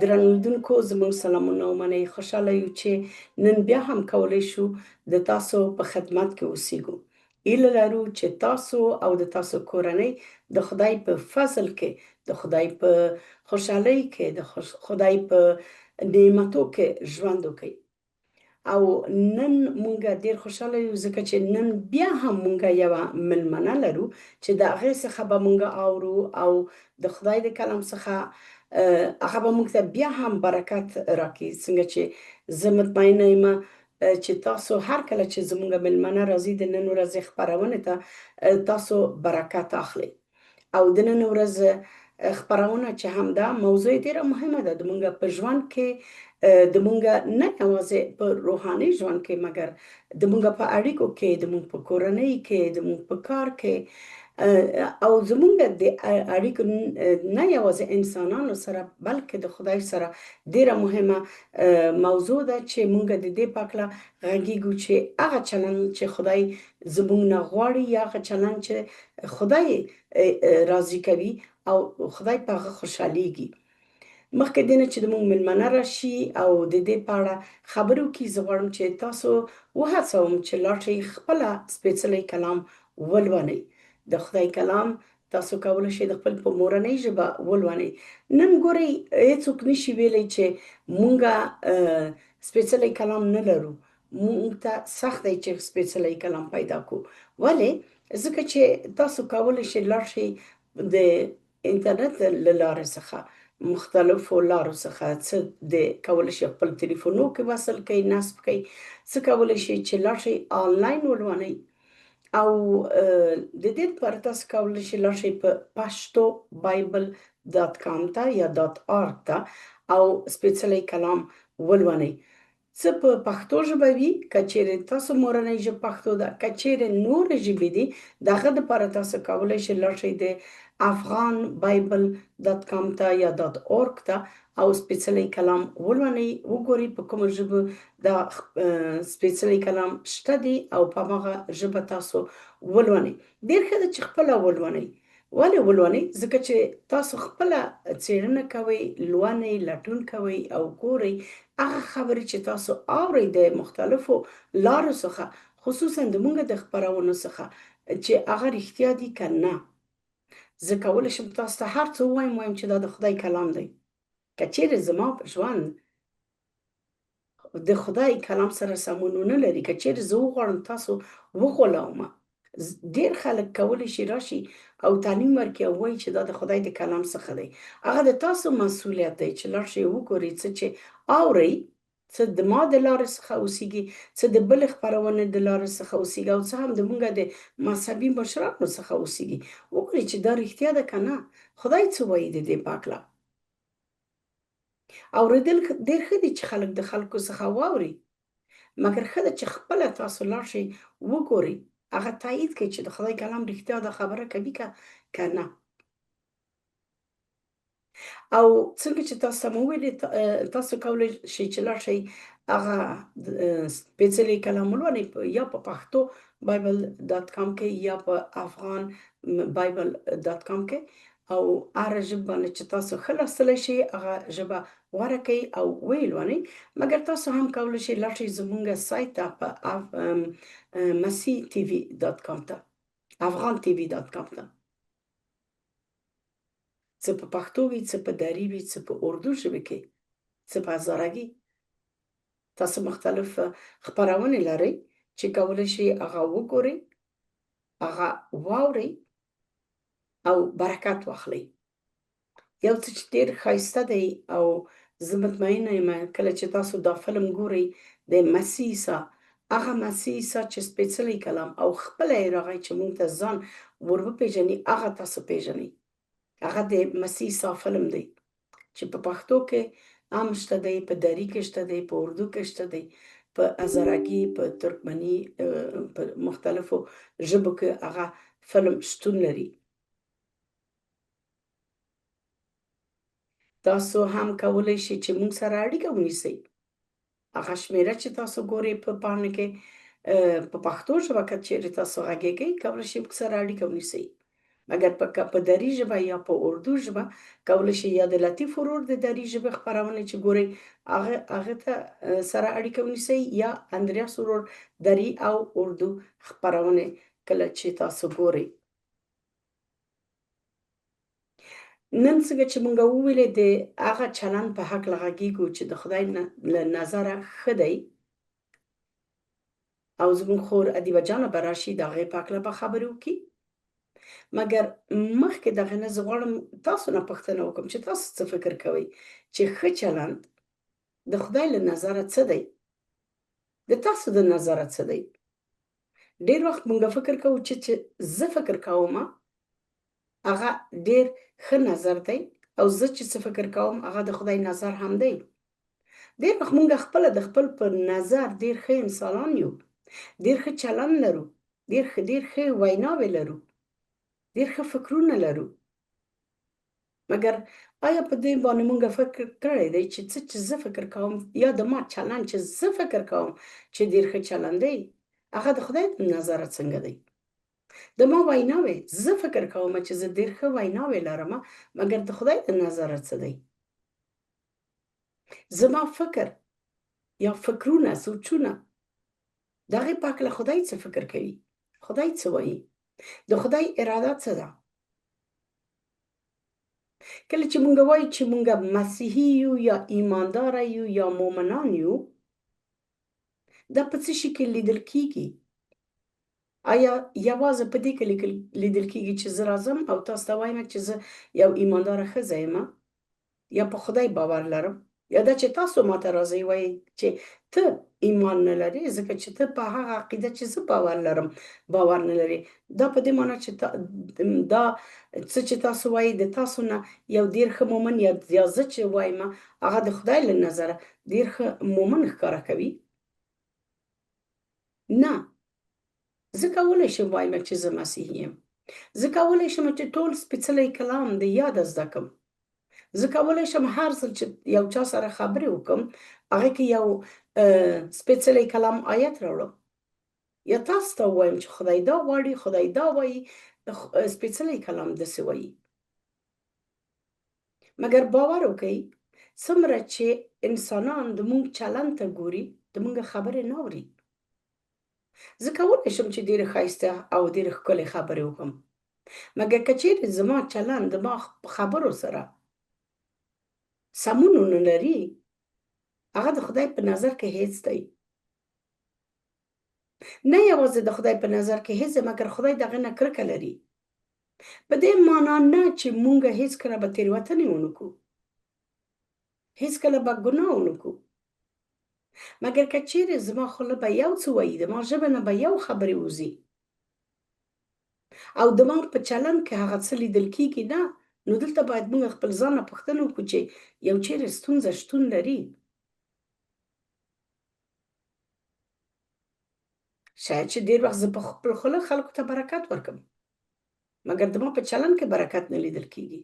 درنو لیدونکو زموږ سلامونه ومنئ. خوشحاله یو چې نن بیا هم کولی شو د تاسو په خدمت کې اوسېږو. هیله لرو چې تاسو او د تاسو کورنۍ د خدای په فضل کې، د خدای په خوشحالۍ کې، د خدای په نعمتو کې ژوند وکړئ. او نن مونږه ډیر خوشحاله یو ځکه چې نن بیا هم مونږه یوه مېلمنه لرو چې د هغې څخه به مونږه اورو او د خدای د کلام څخه هغه به مونږ ته بیا هم برکت راکړي. څنګه چې زه مطمئنه یم چې تاسو هر کله چې زمونږه مېلمنه راځي د نن ورځې خپرونې ته تاسو برکت اخلئ. او د نن ورځ خپرونه چې همدا موضوع ډیره مهمه ده د مونږه په ژوند کې، د مونږه نه یوازې په روحاني ژوند کې مګر د مونږه په اړیکو کې، د مونږ په کورنۍ کې، د مونږ په کار کې، او زمونږه د اړیکو نه یوازې انسانانو سره بلکې د خدای سره ډیره مهمه موضوع ده چې مونږه د دې په هکله غږیږو چې هغه چلند چې خدای زمونږ نه غواړي یا هغه چلند چې خدای راضي کوي او خدای په هغه خوشحالیږي. مخکې دې نه چې زموږ مېلمنه راشي او د دې په اړه خبرې وکړي، زه غواړم چې تاسو وهڅوم چې لاړ شئ خپله سپېڅلی کلام ولولئ. د خدای کلام تاسو کولی شئ د خپل په مورنۍ ژبه ولولئ. نن ګورئ هېڅوک نشي ویلی چې مونږه سپېڅلی کلام نه لرو. مونږ ته سخت دی چې سپېڅلی کلام پیدا کړو. ولې؟ ځکه چې تاسو کولی شئ لاړ شئ د انټرنټ له لارې څخه مختلفو لارو څخه څه د کولی شئ خپل تلیفونو کې وصل کړئ، نصب کړئ، څه کولی شئ چې لاړ شئ آنلاین ولولئ. او د دې لپاره تاسو کولی شئ لاړ شئ په پښتو بایبل ډاټ کام ته یا ډاټ آرګ ته او سپېڅلی کلام ولولئ. څه په پښتو ژبه وي، که چیرې تاسو مورنۍ ژبه پښتو ده، که چیرې نورې ژبې دي، د هغه دپاره تاسو کولی شئ لاړ شئ د افغان بایبل ډاټ کام ته یا ډاټ اورګ ته او سپېڅلی کلام ولولئ. وګورئ په کومه ژبه دا سپېڅلی کلام شته دي او په هماغه ژبه تاسو ولولئ. ډېر ښه ده چې خپله ولولئ. ولې ولولئ؟ ځکه چې تاسو خپله څېړنه کوئ، لولئ، لټون کوئ او ګورئ هغه خبرې چې تاسو اورئ د مختلفو لارو څخه، خصوصا د مونږه د خپرونو څخه، چې هغه رښتیا دي که نه. زه کولی شم تاسو ته هر څه ووایم چې دا د خدای کلام دی. که چیرې زما په ژوند د خدای کلام سره سمون ونه لري، که چیرې زه وغواړم تاسو وغولومه، ډېر خلک کولی شي راشي او تعلیم ورکړي او وایي چې دا د خدای د کلام څخه دی. هغه د تاسو مسؤلیت دی چې لاړ شئ وګورئ څه چې اورئ، څه د ما د لارې څخه اوسیږي، څه د بلې خپرونې د لارې څخه اوسیږي او څه هم د مونږه د مذهبي مشرانو څخه اوسیږي. وګورئ چې دا رښتیا ده که نه. خدای څه وایي د دې په هکله. اورېدل ډېر ښه دي چې خلک د خلکو څخه واوري، مګر ښه ده چې خپله تاسو لاړ شئ وګورئ، هغه تایید کړئ چې د خدای کلام رښتیا دا خبره کوي که نه. او څنګه چې تاسو ته مو وویلې تاسو کولی شئ چې لاړ شئ هغه سپېڅلی کلام ولولئ یا په پښتو بایبل ډاټ کام کې یا په افغان بایبل ډاټ کام کې او هره ژبه باندې چې تاسو ښه لوستلی شئ هغه ژبه غوره کړئ او ویې لولئ. مګر تاسو هم کولی شئ لاړ شئ زمونږه سایت ته په مسیح ټي وي ډاټ کام ته، افغان ټي وي ډاټ کام ته، څه په پښتو وي، څه په دري وي، څه په اردو ژبه کې، څه په هزارګي. تاسو مختلف خپرونې لرئ چې کولی شئ هغه وګورئ، هغه واورئ او برکت واخلئ. یو څه چې ډېر ښایسته دی او زه مطمئنه یم کله چې تاسو دا فلم ګورئ د مسیح عیسی، هغه مسیح عیسی چې سپېڅلی کلام او خپله یې راغی چې مونږ ته ځان ور وپېژني، هغه تاسو پېژنئ. هغه د مسیح عیسی فلم دی چې په پښتو کې هم شته دی، په دري کې شته دی، په اردو کې شته دی، په هزارګي، په ترکمني، په مختلفو ژبو کې هغه فلم شتون لري. تاسو هم کولی شئ چې مونږ سره اړیکه ونیسئ. هغه شمېره چې تاسو ګورئ په پاڼه کې په پښتو ژبه که چیرې تاسو غږیږئ کولی شئ مونږ سره اړیکه ونیسئ. مګر په دري ژبه یا په اردو ژبه کولی شي یا د لطیف ورور د دري ژبې خپرونې چې ګورئ هغه ته سره اړیکه ونیسئ یا اندریاس ورور دري او اردو خپرونې کله چې تاسو ګورئ. نن څنګه چې مونږ وویلې د هغه چلند په هکله غږیږو چې د خدای له نظره ښه دی او زموږ خور ادیبه جانه به راشي د هغې په هکله به خبرې وکړي. مګر مخکې د هغې نه زه غواړم تاسو نه پوښتنه وکړم چې تاسو څه فکر کوئ چې ښه چلند د خدای له نظره څه دی؟ د تاسو د نظره څه دی؟ ډېر وخت مونږ فکر کوو چې زه فکر کوم هغه ډېر ښه نظر دی او زه چې څه فکر کوم هغه د خدای نظر هم دی. ډېر وخت مونږ خپله د خپل په نظر ډېر ښه انسانان یو، ډېر ښه چلند لرو، ډېر ښه ویناوې لرو، ډېر ښه فکرونه لرو. مګر آیا په دې باندې مونږ فکر کړی دی چې څه چې زه فکر کوم یا د ما چلند چې زه فکر کوم چې ډېر ښه چلند دی هغه د خدای د نظره څنګه دی؟ د ما ویناوې زه فکر کوم چې زه ډېر ښه ویناوې لرم مګر د خدای د نظره څه دی؟ زما فکر یا فکرونه سوچونه د هغې په هکله خدای څه فکر کوي؟ خدای څه وایي؟ د خدای اراده څه ده؟ کله چې مونږ وایو چې مونږ مسیحي یو یا ایمانداره یو یا مؤمنان یو دا په څه شي کې لیدل کیږي؟ آیا یوازې په دې کې لیدل کیږي چې زه راځم او تاسو ته وایم چې زه یو ایمانداره ښځه یم یا په خدای باور لرم یا دا چې تاسو ماته راځئ وایئ چې ته ایمان نه لرې ځکه چې ته په هغه عقیده چې زه باور لرم باور نه لرې. دا په دې معنی چې دا څه چې تاسو وایئ د تاسو نه یو ډېر ښه مؤمن یا زه چې وایم هغه د خدای له نظره ډېر ښه مؤمن ښکاره کوي؟ نه. زه کولی شم وایم چې زه مسیحي یم. زه کولی شم چې ټول سپېڅلی کلام د یاده زده کړم. زه کولی شم هر ځل چې یو چا سره خبرې وکړم هغې کې یو سپېڅلی کلام آیت راوړم یا تاسو ته ووایم چې خدای دا غواړي خدای دا وایي سپېڅلی کلام داسې وایي. مګر باور وکړئ څومره چې انسانان د مونږ چلند ته ګوري د مونږ خبرې نه اوري. زه کولی شم چې ډېرې ښایسته او ډېرې ښکلې خبرې وکړم مګر که چیرې زما چلند د ما خبرو سره سمون ونه لري هغه د خدای په نظر کې هیڅ دی. نه یوازې د خدای په نظر کې هیڅ دی مګر خدای د هغه نه کرکه لري. په دې معنا نه چې مونږ هیڅکله به تېروتنې ونه کړو هیڅکله به ګناه ونه کړو مګر که چیرې زما خوله به یو څه وایي د ما ژبه نه به یو خبرې وځي او د ما په چلند کې هغه څه لیدل کیږي نه نو دلته باید موږ خپل ځان نه پوښتنه وکړو چې یو چیرې ستونزه شتون لري. شاید چې ډېر وخت زه په خپل خوله خلکو ته برکت ورکړم مګر د ما په چلند کې برکت نه لیدل کیږي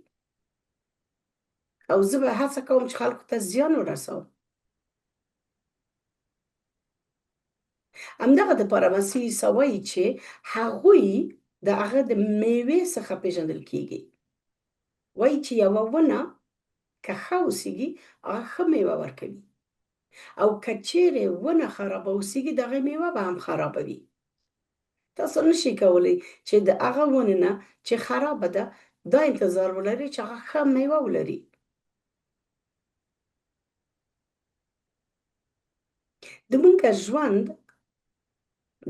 او زه به هڅه کوم چې خلکو ته زیان ورسوم. همدغه دپاره مسیح عیسی وایي چې هغوی د هغه د میوې څخه پیژندل کیږي. وایي چې یوه ونه که ښه اوسیږي هغه ښه میوه ورکوي او که چیرې ونه خرابه اوسیږي د هغې میوه به هم خرابه وي. تاسو نشئ کولی چې د هغه ونې نه چې خرابه ده دا انتظار ولرئ چې هغه ښه میوه ولري. د مونږ ژوند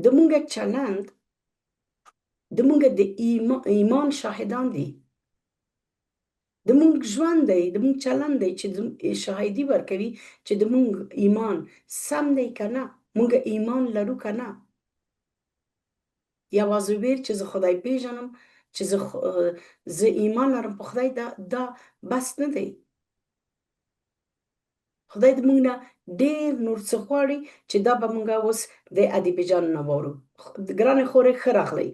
د مونږ چلند د مونږ د ایمان شاهدان دي. د مونږ ژوند دی د مونږ چلند دی چې شاهدي ورکوي چې د مونږ ایمان سم دی که نه مونږ ایمان لرو که نه. یوازې ویل چې زه خدای پیژنم چې زه ایمان لرم په خدای دا بس نه دی. خدای د مونږ نه ډېر نور څه غواړي چې دا به مونږ اوس د ادیبې جان نه واورو. ګرانې خورې ښه راغلی.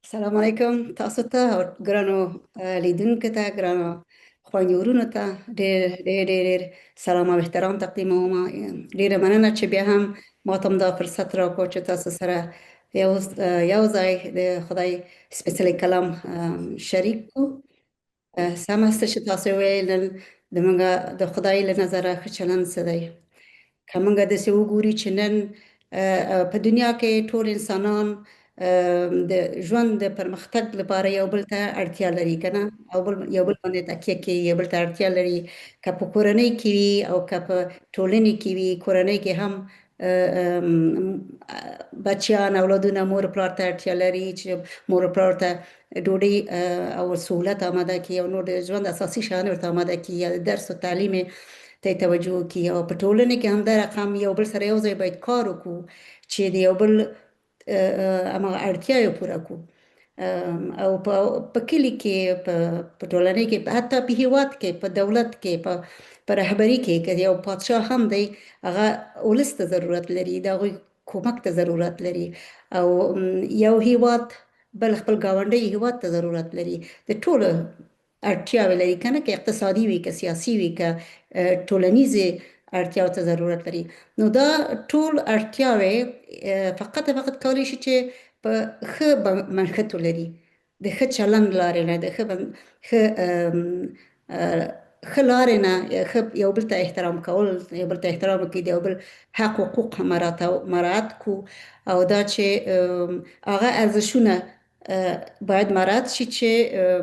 السلام علیکم تاسو ته او ګرانو لیدونکو ته ګرانو خویندو ورونو ته ډېر ډېر ډېر سلام او احترام تقدیموم. ډېره مننه چې بیا هم ما ته دا فرصت راکړو چې تاسو سره یو ځای د خدای سپېڅلی کلام شریک کو. سم است چې تاسو ویل د موږ د خدای له نظره ښه چلند څه دی. که موږ داسې وګوري چې نن په دنیا کې ټول انسانان د ژوند د پرمختګ لپاره یو بل ته اړتیا لري که نه، یو بل باندې تکیه کوي، یو بل ته اړتیا لري. که په کورنۍ کې وي او که په ټولنې کې وي، کورنۍ کې هم بچیان اولادونه مور پلار ته اړتیا لري چې مور پلار ته ډوډۍ او سهولت آماده کړي او نور د ژوند اساسي شیان ورته آماده کړي، یا د درس و تعلیم ته توجه وکړي. او په ټولنه کې هم دا رقم یو بل سره یو ځای باید کار وکړو چې د یو بل هماغه اړتیاوې پوره کړو. او په کلي کې، په ټولنه کې، حتی په هیواد کې، په دولت کې، په رهبري کې که یو پادشاه هم دی، هغه ولس ته ضرورت لري، د هغوی کومک ته ضرورت لري. او یو هیواد بل خپل ګاونډي هیواد ته ضرورت لري. د ټولو اړتیاوې لري که نه، که اقتصادي وي، که سیاسي وي، که ټولنیزې اړتیاو ته ضرورت لري. نو دا ټول اړتیاوې فقط کولی شي چې په ښه منښت ولري، د ښه چلند لارې نه، د ښه لارې نه، یو بل ته احترام کول، یو بل ته احترام وکړي، د یو بل حق حقوق مراعات کړو. او دا چې هغه ارزښونه باید مراعات شي چې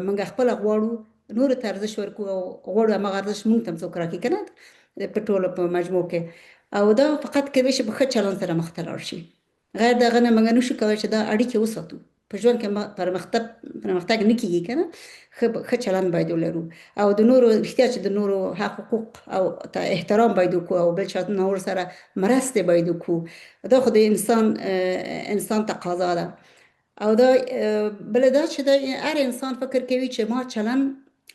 موږ خپله غواړو نورو ته ارزښت ورکړو او غواړو هماغه ارزښت موږ ته هم څوک راکړي که نه، په ټولو په مجموع کې. او دا فقط کېدای شي په ښه چلند سره مخ ته لاړ شي. غیر د هغه نه موږ نشو کولی چې دا اړیکې وساتو. په ژوند کې پرمختګ نه کېږي که نه، ښه چلند باید ولرو. او د نورو رښتیا چې د نورو حق حقوق او احترام باید وکړو، او بل چا نور سره مرستې باید وکړو. دا خو د انسان تقاضا ده. او دا بله دا چې هر انسان فکر کوي چې ما چلند،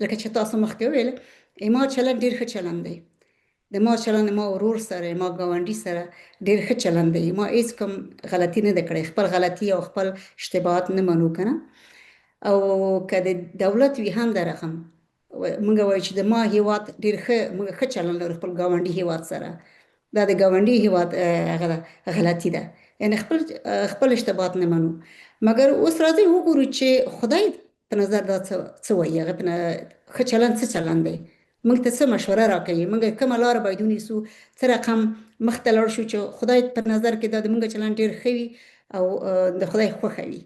لکه چې تاسو مخکې وویل، ما چلند ډېر ښه چلند دی، د ما چلند ما ورور سره، ما ګاونډي سره ډېر ښه چلند دی، ما هېڅ کوم غلطي نه ده کړې، خپل غلطي او خپل اشتباهات نه منو که نه. او که د دولت وي هم دا رقم موږ وایو چې د ما هیواد ډېر موږ ښه چلند لرو خپل ګاونډي هیواد سره. دا د ګاونډي هیواد هغه غلطي ده، یعنې خپل اشتباهات نه منو. مګر اوس راځئ وګورو چې خدای په نظر دا څه وایي، هغه ښه چلند څه چلند دی، موږ ته څه مشوره راکوي، موږ کومه لاره باید ونیسو، څه رقم مخ ته لاړ شو چې خدای په نظر کې دا د موږ چلند ډېر ښه وي او د خدای خوښه وي.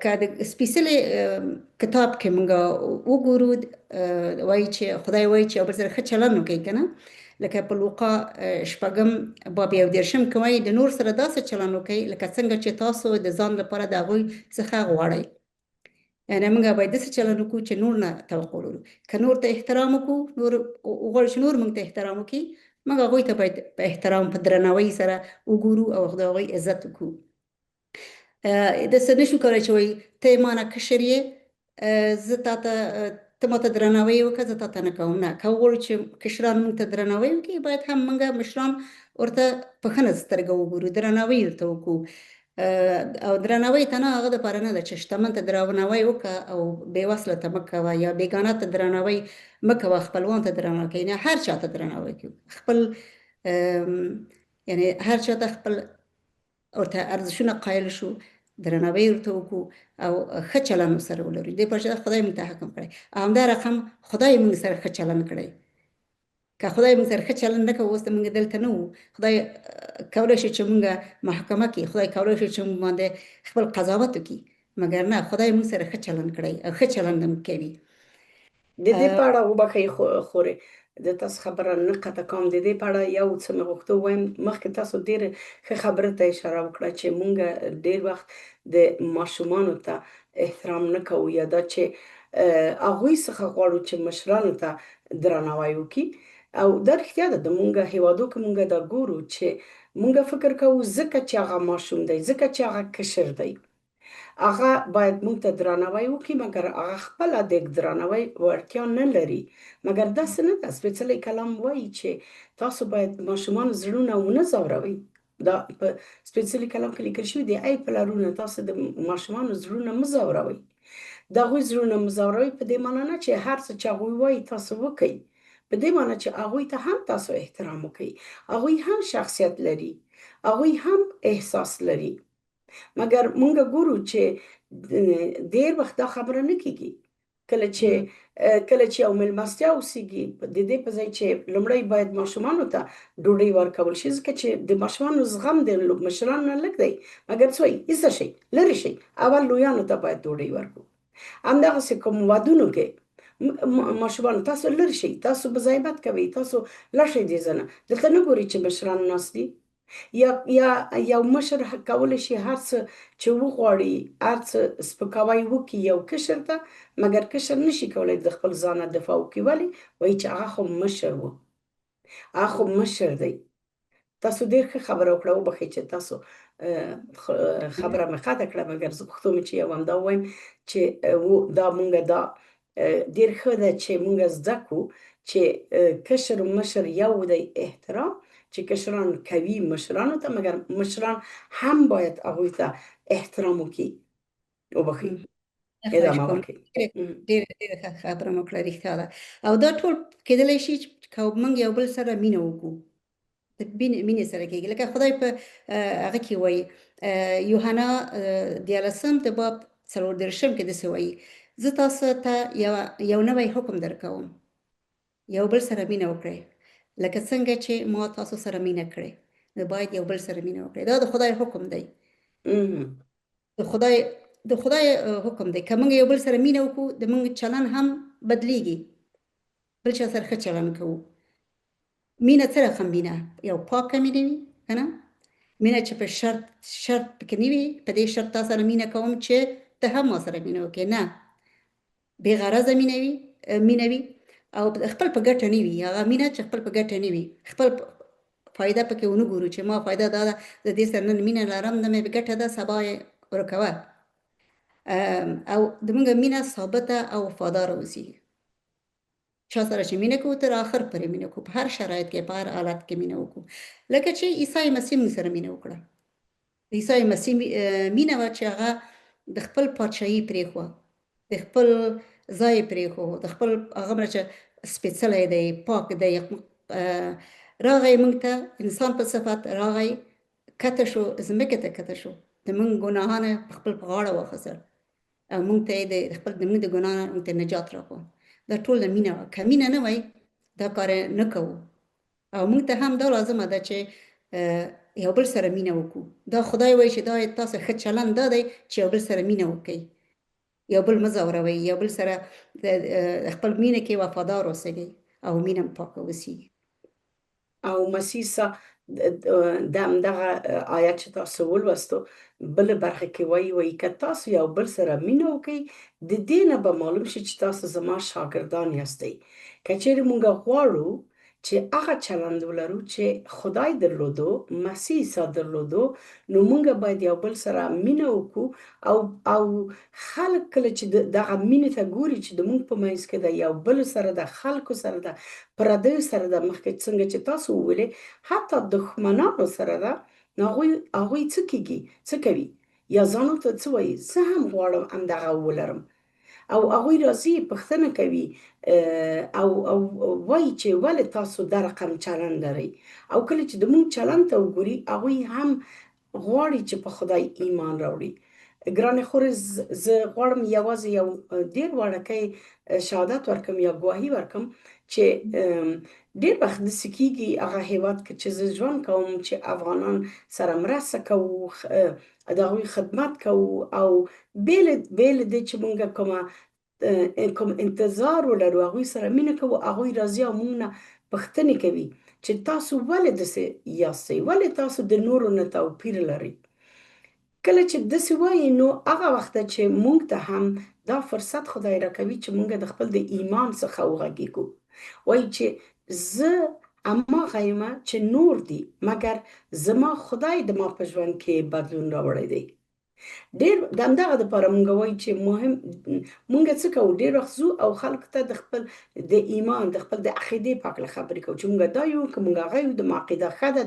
که د سپېڅلي کتاب کې موږ وګورو، وایي چې خدای وایي چې یو بل سره ښه چلند وکړئ که نه. لکه په لوقا 6 باب 11 کې وایي د نور سره داسې چلند وکړئ لکه څنګه چې تاسو د ځان لپاره د هغوی څخه غواړئ. یعنې موږ باید داسې چلند وکړو چې نور نه توقع ولرو. که نور ته احترام وکړو، نور وغواړو چې نور موږ ته احترام وکړي، موږ هغوی ته باید په احترام، په درناوي سره وګورو او د هغوی عزت وکړو. داسې نشو کولی چې وایي ته یې ما نه کشر یې، زه ته ما ته درناوی وکړه، زه تا ته نه کوم. نه، که وغواړو چې کشران موږ ته درناوی وکړي، باید هم موږ مشران ورته په ښه سترګه وګورو، درناوی ورته وکړو. او درناوی ته نه، هغه دپاره نه ده چې شتمن ته درناوی وکړه او بې وسله ته مه کوه، یا بېګانه ته درناوی مه کوه، خپلوان ته درناوی کوي. نه، هر چا ته درناوی کوي، خپل یعنې هر چا ته خپل ورته ارزښونه قایل شو، درناوی ورته وکړو او ښه چلند ورسره ولرو. دې پرته خدای موږ ته حکم کړی، همدا رقم خدای موږ سره ښه چلند کړی. که خدای موږ سره ښه چلند نه کوو، اوس موږ دلته نه وو. خدای کولی شي چې موږ محکمه کړي، خدای کولی شي چې موږ باندې خپل قضاوت وکړي، مګر نه، خدای موږ سره ښه چلند کړی او ښه چلند هم کوي. د دې په اړه وبښئ خورې د تاسو خبره نه قطع کوم. د دې په اړه یو څه مې غوښته ووایم. مخکې تاسو ډېره ښه خبره ته اشاره وکړه چې موږ ډېر وخت د ماشومانو ته احترام نه کوو، یا دا چې هغوی څخه غواړو چې مشرانو ته درناوی وکړي. او دا رښتیا ده، د موږ هیوادو کې موږ دا ګورو چې موږ فکر کوو ځکه چې هغه ماشوم دی، ځکه چې هغه کشر دی، هغه باید موږ ته درناوی وکړي، مګر هغه خپله د درناوی وړتیا نه لري. مګر داسې نه ده. سپېڅلی کلام وایي چې تاسو باید ماشومانو زړونه ونه ځوروئ. دا په سپېڅلي کلام کې لیکل شوي دي، ای پلرونه تاسو د ماشومانو زړونه مه ځوروئ. د هغوی زړونه مه ځوروئ په دې معنا نه چې هر څه چې هغوی وایي تاسو وکئ، په دې معنا چې هغوی ته هم تاسو احترام وکئ. هغوی هم شخصیت لري، هغوی هم احساس لري. مګر مونږ ګورو چې ډیر وخت دا خبره نه کیږي. کله چې کله چې یو مېلمستیا وسیږي د دې په ځای چې لومړی باید ماشومانو ته ډوډۍ ورکول شي، ځکه چې د ماشومانو زغم د مشرانو نه لږ دی. مګر څه وایي ایسته شئ لرې شئ، اول لویانو ته باید ډوډۍ ورکړو. همدغسې کوم ودونو کې ماشومانو تاسو لرې شئ، تاسو مزاحمت کوئ، تاسو لاړ شئ دې ځای نه. دلته نه ګورئ چې مشران ناست دي. یا یو مشر کولی شي هر څه چې وغواړي، هر څه سپکاوی وکړي یو کشر ته، مګر کشر نشي کولی د خپل ځانه دفاع وکړي. ولې؟ وایي چې هغه خو مشر و، هغه خو مشر دی. تاسو ډېر ښه خبره وکړه، وبښئ چې تاسو خبره مې قطع کړه، مګر زه پښتو مې چې یو همدا ووایم چې دا مونږ دا ډېر ښه ده چې مونږ زده کړو چې کشر و مشر یو دی احترام، چې کشران کوي مشرانو ته، مګر مشران هم باید هغوی ته احترام وکړي. وبښئ، خواهش ادامه کوم. ورکړئ. ډېره ډېره ښه خبره مو کړه، رښتیا ده. او دا ټول کېدلی شي چې که موږ یو بل سره مینه وکړو، د مینې سره کېږي. لکه خدای په هغه کې وایي یوحنا 14 د باب 34 کې داسې وایي زه تاسو ته یو نوی حکم درکوم، یو بل سره مینه وکړئ لکه څنګه چې ما تاسو سره مینه کړې. نو باید یو بل سره مینه وکړئ. دا د خدای حکم دی. د خدای حکم دی. که موږ یو بل سره مینه وکړو، د موږ چلن هم بدلیږي، بل چا سره ښه چلن کوو. مینه څه رقم مینه؟ یو پاکه مینه وي، که نه؟ مینه چې په شرط پکې نه وي، په دې شرط تا سره مینه کوم چې ته هم ما سره مینه وکړې. نه، بې غرضه مینه وي او خپل په ګټه نه وي. هغه مینه چې خپل په ګټه نه وي، خپل فایده پکې ونه ګورو چې ما فایده دا ده، د دې سره نن مینه لرم، د مې په ګټه ده، سبا یې ورکوه. او د موږ مینه ثابته او وفاداره اوسي. چا سره چې مینه کوو تر آخر پورې مینه کوو، په هر شرایط کې، په هر حالت کې مینه وکړو. لکه چې عیسی مسیح موږ سره مینه وکړه. عیسی مسیح مینه وه چې هغه د خپل پادشاهي پرېښوه، د خپل ځای پرېښود، د خپل هغه چې سپېڅلی دی، پاک دی، راغی موږ ته انسان په صفت راغی، کته شو، ځمکې ته کته شو، د موږ ګناهانه په خپل په غاړه واخیستل او موږ ته یې د موږ د ګناه نه موږ ته نجات راکړو. دا ټول د مینه وه. که مینه نه وای دا کار نه کوو. او موږ ته هم دا لازمه ده چې یو بل سره مینه وکړو. دا خدای وایي چې دا تاسو ښه چلند دا دی چې یو بل سره مینه وکړئ، یو بل مه ځوروئ، یو بل سره خپل مینه کې وفادار اوسئ او مینه پاکه اوسیږي. او مسیح د همدغه آیت چې تاسو ولوستو بله برخه کې وایي که تاسو یو بل سره مینه وکړئ، د دې نه به معلوم شي چې تاسو زما شاګردان یاستئ. که چیرې موږ غواړو چې هغه چلند ولرو چې خدای درلودو، مسیح عیسی درلودو، نو موږ باید یو بل سره مینه وکړو. او خلک کله چې دغه مینې ته ګوري چې د موږ په منځ کې ده، یو بل سره ده، خلکو سره ده، پردیو سره ده، مخکې څنګه چې تاسو وویلې حتی دښمنانو سره ده، نو هغوی څه کېږي، څه کوي؟ یا ځانو ته څه وایي؟ زه هم غواړم همدغه ولرم. او هغوی راځي پوښتنه کوي او وایي چې ولې تاسو دا رقم چلند لرئ. او کله چې د موږ چلند ته وګوري، هغوی هم غواړي چې په خدای ایمان راوړي. ګرانې خورې، زه غواړم یوازې یو ډېر وړوکی شهادت ورکړم یا ګواهي ورکړم چې ډېر وخت داسې کېږي هغه هېواد کې چې زه ژوند کوم چې افغانان سره مرسته کوو، د هغوی خدمت کوو، او بې له دې چې موږ کوم انتظار ولرو، هغوی سره مینه کوو، هغوی راځي او موږ نه پوښتنې کوي چې تاسو ولې داسې یاستئ، ولې تاسو د نورو نه توپیر لرئ. کله چې داسې وایي، نو هغه وخت ده چې موږ ته هم دا فرصت خدای راکوي چې موږ د خپل د ایمان څخه وغږېږو. وایي چې زه هماغه یمه چې نور دي، مګر زما خدای د ما په ژوند کې بدلون راوړی دی. ډېر د همدغه دپاره موږ وایو چې موږ څه کوو، ډېر وخت ځو او خلکو ته د خپل د ایمان، د خپل د عقیدې په هکله خبرې کوو چې موږ دا یو، که موږ هغه یو، د ما عقیده ښه ده،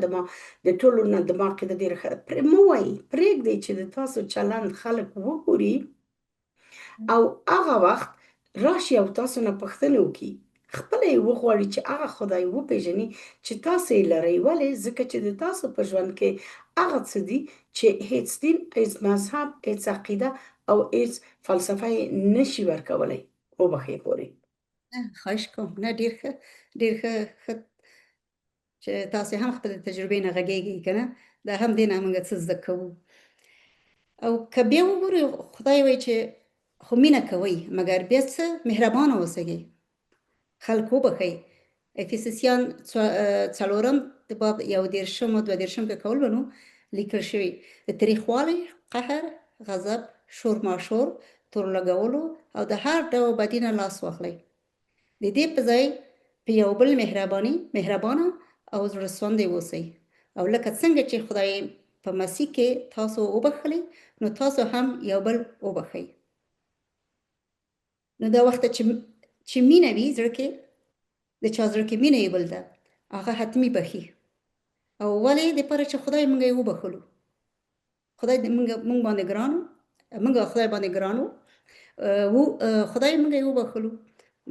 د ټولو نه د ما عقیده ډېره ښه ده. مه وایي، پرېږدئ چې د تاسو چلند خلک وګوري او هغه وخت راشي او تاسو نه پوښتنې وکړي، خپله یې وغواړي چې هغه خدای وپېژني چې تاسو یې لرئ. ولې؟ ځکه چې د تاسو په ژوند کې هغه څه دي چې هیڅ دین، هیڅ مذهب، هیڅ عقیده او هیڅ فلسفه یې نشي ورکولی. وبخښئ پورې. خواهش کوم. نه ډېر ښه، ډېر ښه چې تاسې هم خپلې تجربې نه غږېږئ که نه، دا هم دې نه موږ څه زده کوو. او که بیا وګورو خدای وایي چې خو مینه کوئ مګر بیا څه مهربانه اوسئ، خلک وبښئ. افیسسیان څلورم باب 11 22 کې قولونو لیکل شوي د تریخوالي، قهر، غضب، شور ماشور، تور لګولو او د هر ډول بدي نه لاس واخلئ. د دې په ځای په یو بل مهربانه او زړه سوندې اوسئ، او لکه څنګه چې خدای په مسیح کې تاسو وبښلئ نو تاسو هم یو بل وبښئ. نو دا وخت چې مینه وي زړه کې، د چا زړه کې مینه یې بل ده، هغه حتمي بخي. او ولې دپاره چې خدای موږ یې وبښلو، خدای موږ باندې ګرانو، موږ خدای باندې ګرانو خدای موږ یې وبښلو،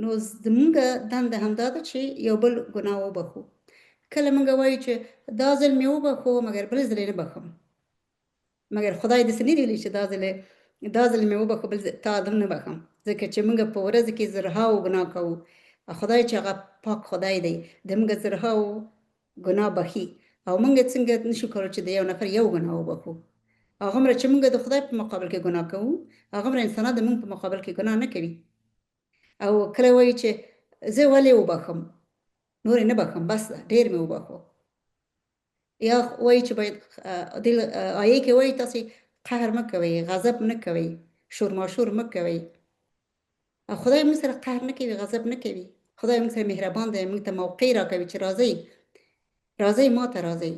نو زموږ دنده همدا ده چې یو بل ګناه وبښو. کله موږ وایو چې دا ځل مې وبښو مګر بل ځل یې نه بښم، مګر خدای داسې نه دی ویلي چې دا ځل مې وبښو بل تا ادم نه بښم، ځکه چې موږ په ورځ کې زرهاو ګناه کوو. خدای چې هغه پاک خدای دی، د موږ زرهاو ګناه بښي، او موږ څنګه نشو کولی چې د یو نفر یو ګناه وبښو. هغومره چې موږ د خدای په مقابل کې ګناه کوو، هغومره انسانان د موږ په مقابل کې ګناه نه کوي. او کله وایي چې زه ولې وبښم، نور یې نه بښم، بس ډېر مې وبښو. یا وایي چې باید د آیې کې وایي تاسې قهر مه کوئ، غضب نه کوئ، شور ماشور مه کوئ. او خدای موږ سره قهر نه کوي، غضب نه کوي. خدای موږ سره مهربان دی، موږ ته موقع راکوي چې راځئ ما ته راځئ،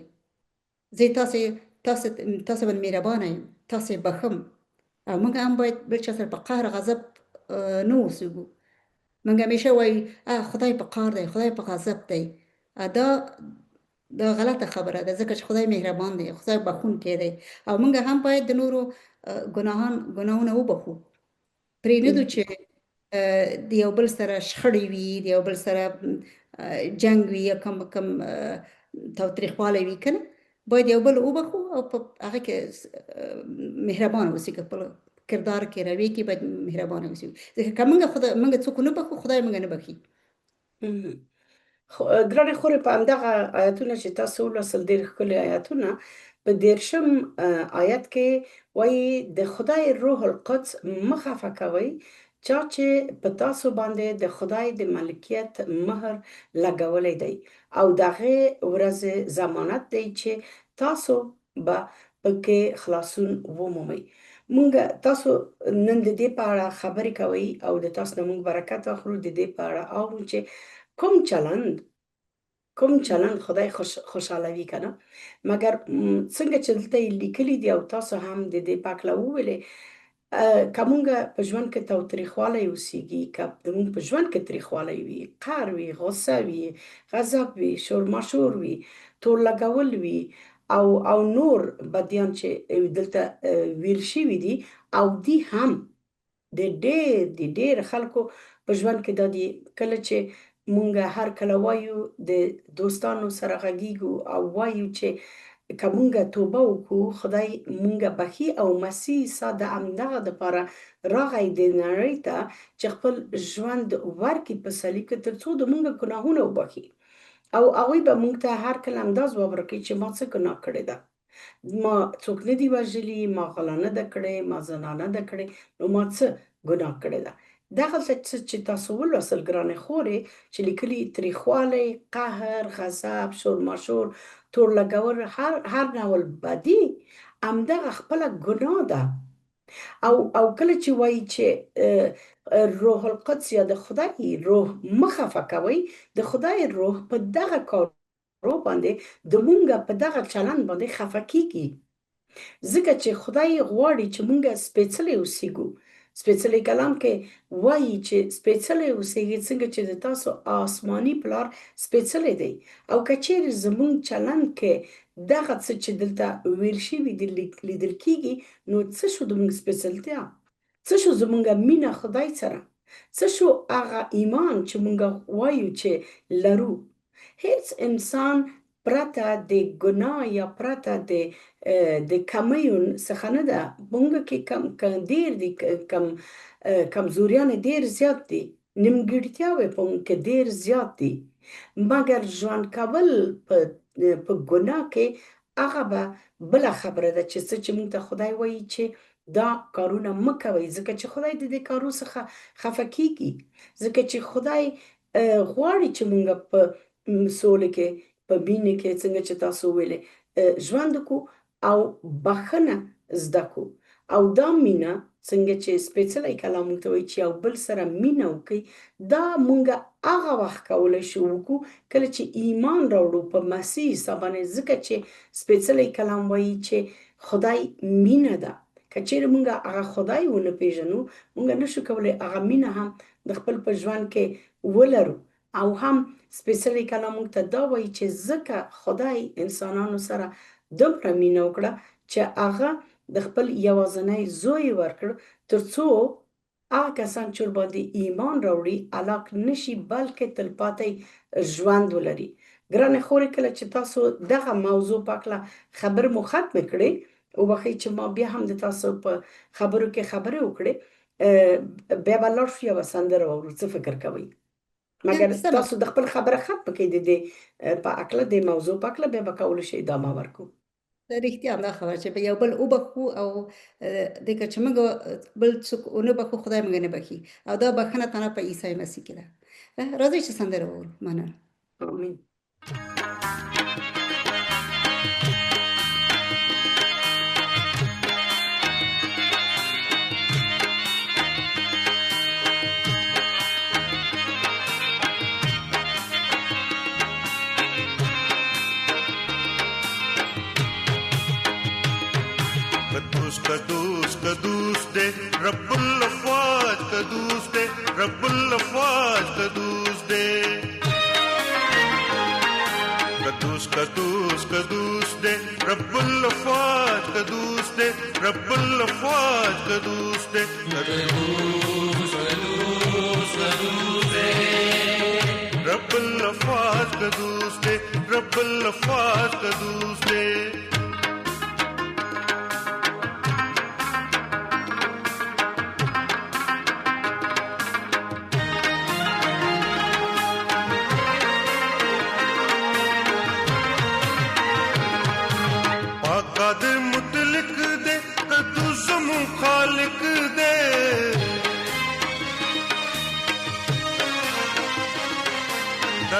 زه تاسو باندې مهربانه یم، تاسې بښم. او موږ هم باید بل چا سره په قهر غضب نه اوسېږو. موږ همیشه وایو خدای په قهر دی، خدای په غضب دی. دا غلطه خبره ده، ځکه چې خدای مهربان دی، خدای بښونکی دی. او موږ هم باید د نورو ګناهونه وبښو. پرېږدو چې د یو بل سره شخړې وي، د یو بل سره جنګ وي، یا کم تاوتریخوالی وي که نه، باید یو بل وبښو او په هغه کې مهربانه اوسي، که خپل کردار کې رویې کې باید مهربانه اوسي، ځکه که موږ څوک نه بښو خدای موږ نه بښي. ګرانې خورې، په همدغه آیتونه چې تاسو ولوستل، ډېر ښکلي آیتونه، په 13 آیت کې وایي د خدای روح القدس مه خفه کوئ، چا چې په تاسو باندې د خدای د ملکیت مهر لګولی دی، او د هغې ورځې ضمانت دی چې تاسو به پکې خلاصون ومومئ. تاسو نن د دې په اړه خبرې کوئ او د تاسو نه موږ برکت اخلو. د دې په اړه اورو چې کوم چلند خدای خوشحالوي که نه. مګر څنګه چې دلته یې لیکلي دي او تاسو هم د دې په هکله وویلې، که موږ په ژوند کې تاوتریخوالی اوسېږي، که زموږ په ژوند کې تریخوالی وي، قهر وي، غصه وي، غضب وي، شور ماشور وي، تور لګول وي، او نور بدیان چې دلته ویل شوي دي، او دی هم د ډېر خلکو په ژوند کې دا دي. کله چې مونږ هر کله وایو د دوستانو سره غږیږو او وایو چې که مونږ توبه وکړو خدای مونږ بښي، او مسیح عیسی د همدغه دپاره راغی د نړۍ ته چې خپل ژوند ورکړي په صلیب کې، تر څو د مونږ ګناهونه وبښي. او هغوی به مونږ ته هر کله همدا ځواب راکوي چې ما څه ګناه کړې ده، ما څوک نه دي وژلي، ما غلا نه ده کړې، ما زنا نه ده کړې، نو ما څه ګناه کړې ده. دغلته چې تاسو ولوستل ګرانې خورې، چې لیکلي تریخوالی، قهر، غضب، شور ماشور، تور لګول، هر ډول بدي همدغه خپله ګناه ده. او کله چې وایي چې روح القدس یا د خدای روح مه خفه کوئ، د خدای روح په دغه کارو باندې، د مونږ په دغه چلند باندې خفه کیږي، ځکه چې خدای غواړي چې مونږ سپېڅلي اوسېږو. سپېڅلي کلام کې وایي چې سپېڅلي اوسېږي څنګه چې د تاسو آسماني پلار سپېڅلی دی. او که چیرې زمونږ چلند کې دغه څه چې دلته ویل شوي دي لیدل کیږي، نو څه شو زمونږ سپېڅلتیا؟ څه شو زمونږ مینه خدای سره؟ څه شو هغه ایمان چې مونږ وایو چې لرو؟ هیڅ انسان پرته د ګناه یا پرته د کمیون څخه نه ده. مونږ کې کم ډیر دي، کمزوریان ډیر زیات دي، نیمګړتیاوې په مونږ کې ډیر زیات دي. مګر ژوند کول په ګناه کې هغه به بله خبره ده چې څه چې مونږ ته خدای وایي چې دا کارونه مه کوئ، ځکه چې خدای د دې کارو څخه خفه کیږي، ځکه چې خدای غواړي چې مونږ په سوله کې، په مینه کې، څنګه چې تاسو ویلې، ژوند وکړو او بخښنه زده کړو. او دا مینه څنګه چې سپېڅلی کلام موږ ته وایي چې یو بل سره مینه وکړئ، دا مونږ هغه وخت کولی شو وکړو کله چې ایمان راوړو په مسیح عیسی باندې، ځکه چې سپېڅلی کلام وایي چې خدای مینه ده. که چیرې مونږ هغه خدای ونه پیژنو، مونږ نشو کولی هغه مینه هم د خپل په ژوند کې ولرو. او هم سپېڅلی کلام موږ ته دا وایي چې ځکه خدای انسانانو سره دومره مینه وکړه چې هغه د خپل یوازینی زوی ورکړ، تر څو هغه کسان چې ورباندې ایمان راوړي هلاک نشي، بلکې تلپاتې ژوند ولري. ګرانې خورې، کله چې تاسو دغه موضوع په هکله خبرې مو ختمې کړې، وبښئ چې ما بیا هم د تاسو په خبرو کې خبرې وکړې، بیا به لاړ شو یوه سندره واورو. څه فکر کوئ؟ مګر تاسو د خپل خبره ختمه کړئ د دې په هکله، د موضوع په هکله، بیا به کولی شئ ادامه ورکړو. رښتیا همدا خبره چې به یو بل وبخښو، او دغه چې موږ بل څوک ونه بخښو، خدای موږ نه بخښي، او دا بخښنه تنها په عیسی مسیح کې ده. راځئ چې سندره واورو. مننه. آمین. قدوس قدوس دے رب الافواج، قدوس دے رب الافواج، قدوس دے قدوس قدوس قدوس دے رب الافواج، قدوس دے رب الافواج، قدوس دے قدوس قدوس قدوس دے رب الافواج، قدوس دے رب الافواج، قدوس دے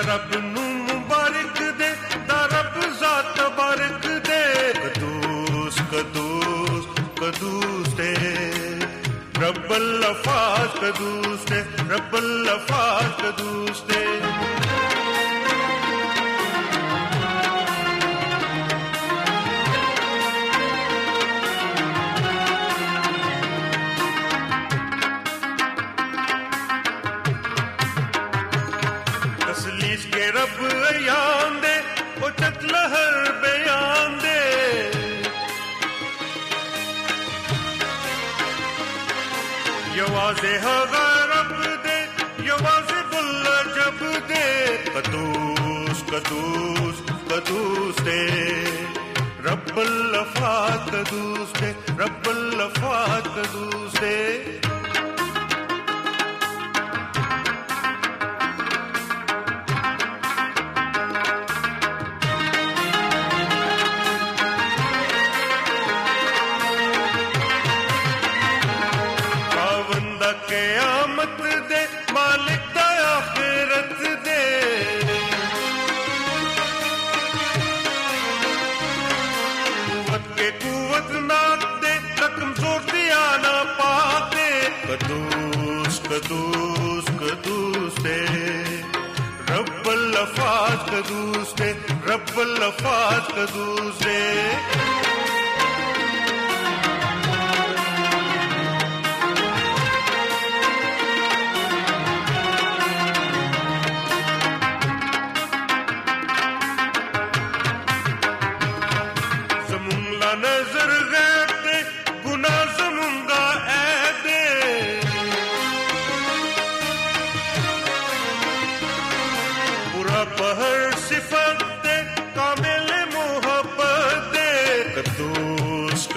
रब नू मुबारक दे, रब ज़ात बारक दे, कदूस कदूस कदूस दे रब अल्लाफ़ाज़, कदूस दे रब अल्लाफ़ाज़, कदूस दे के रब अयान दे, वो चतलहर बयान दे, यवाज़े हगा रब दे, यवाज़े बुल्ला जब दे, कदूस कदूस कदूस दे रब अल्लाफ़ाज़, कदूस दे रब अल्लाफ़ाज़, कदूस दे क़यामत दे, मालिक दा आखिरत दे, कुव्वत के कुव्वत नाक दे, कमज़ोर दिया ना पाक दे, कदूस कदूस कदूस दे रब अल्लाफ़ाज़, कदूस दे रब अल्लाफ़ाज़, कदूस दे नजर गैर दे, गुनाह ज़मुंगा ऐ दे, बुरा पहर सिफत दे, काम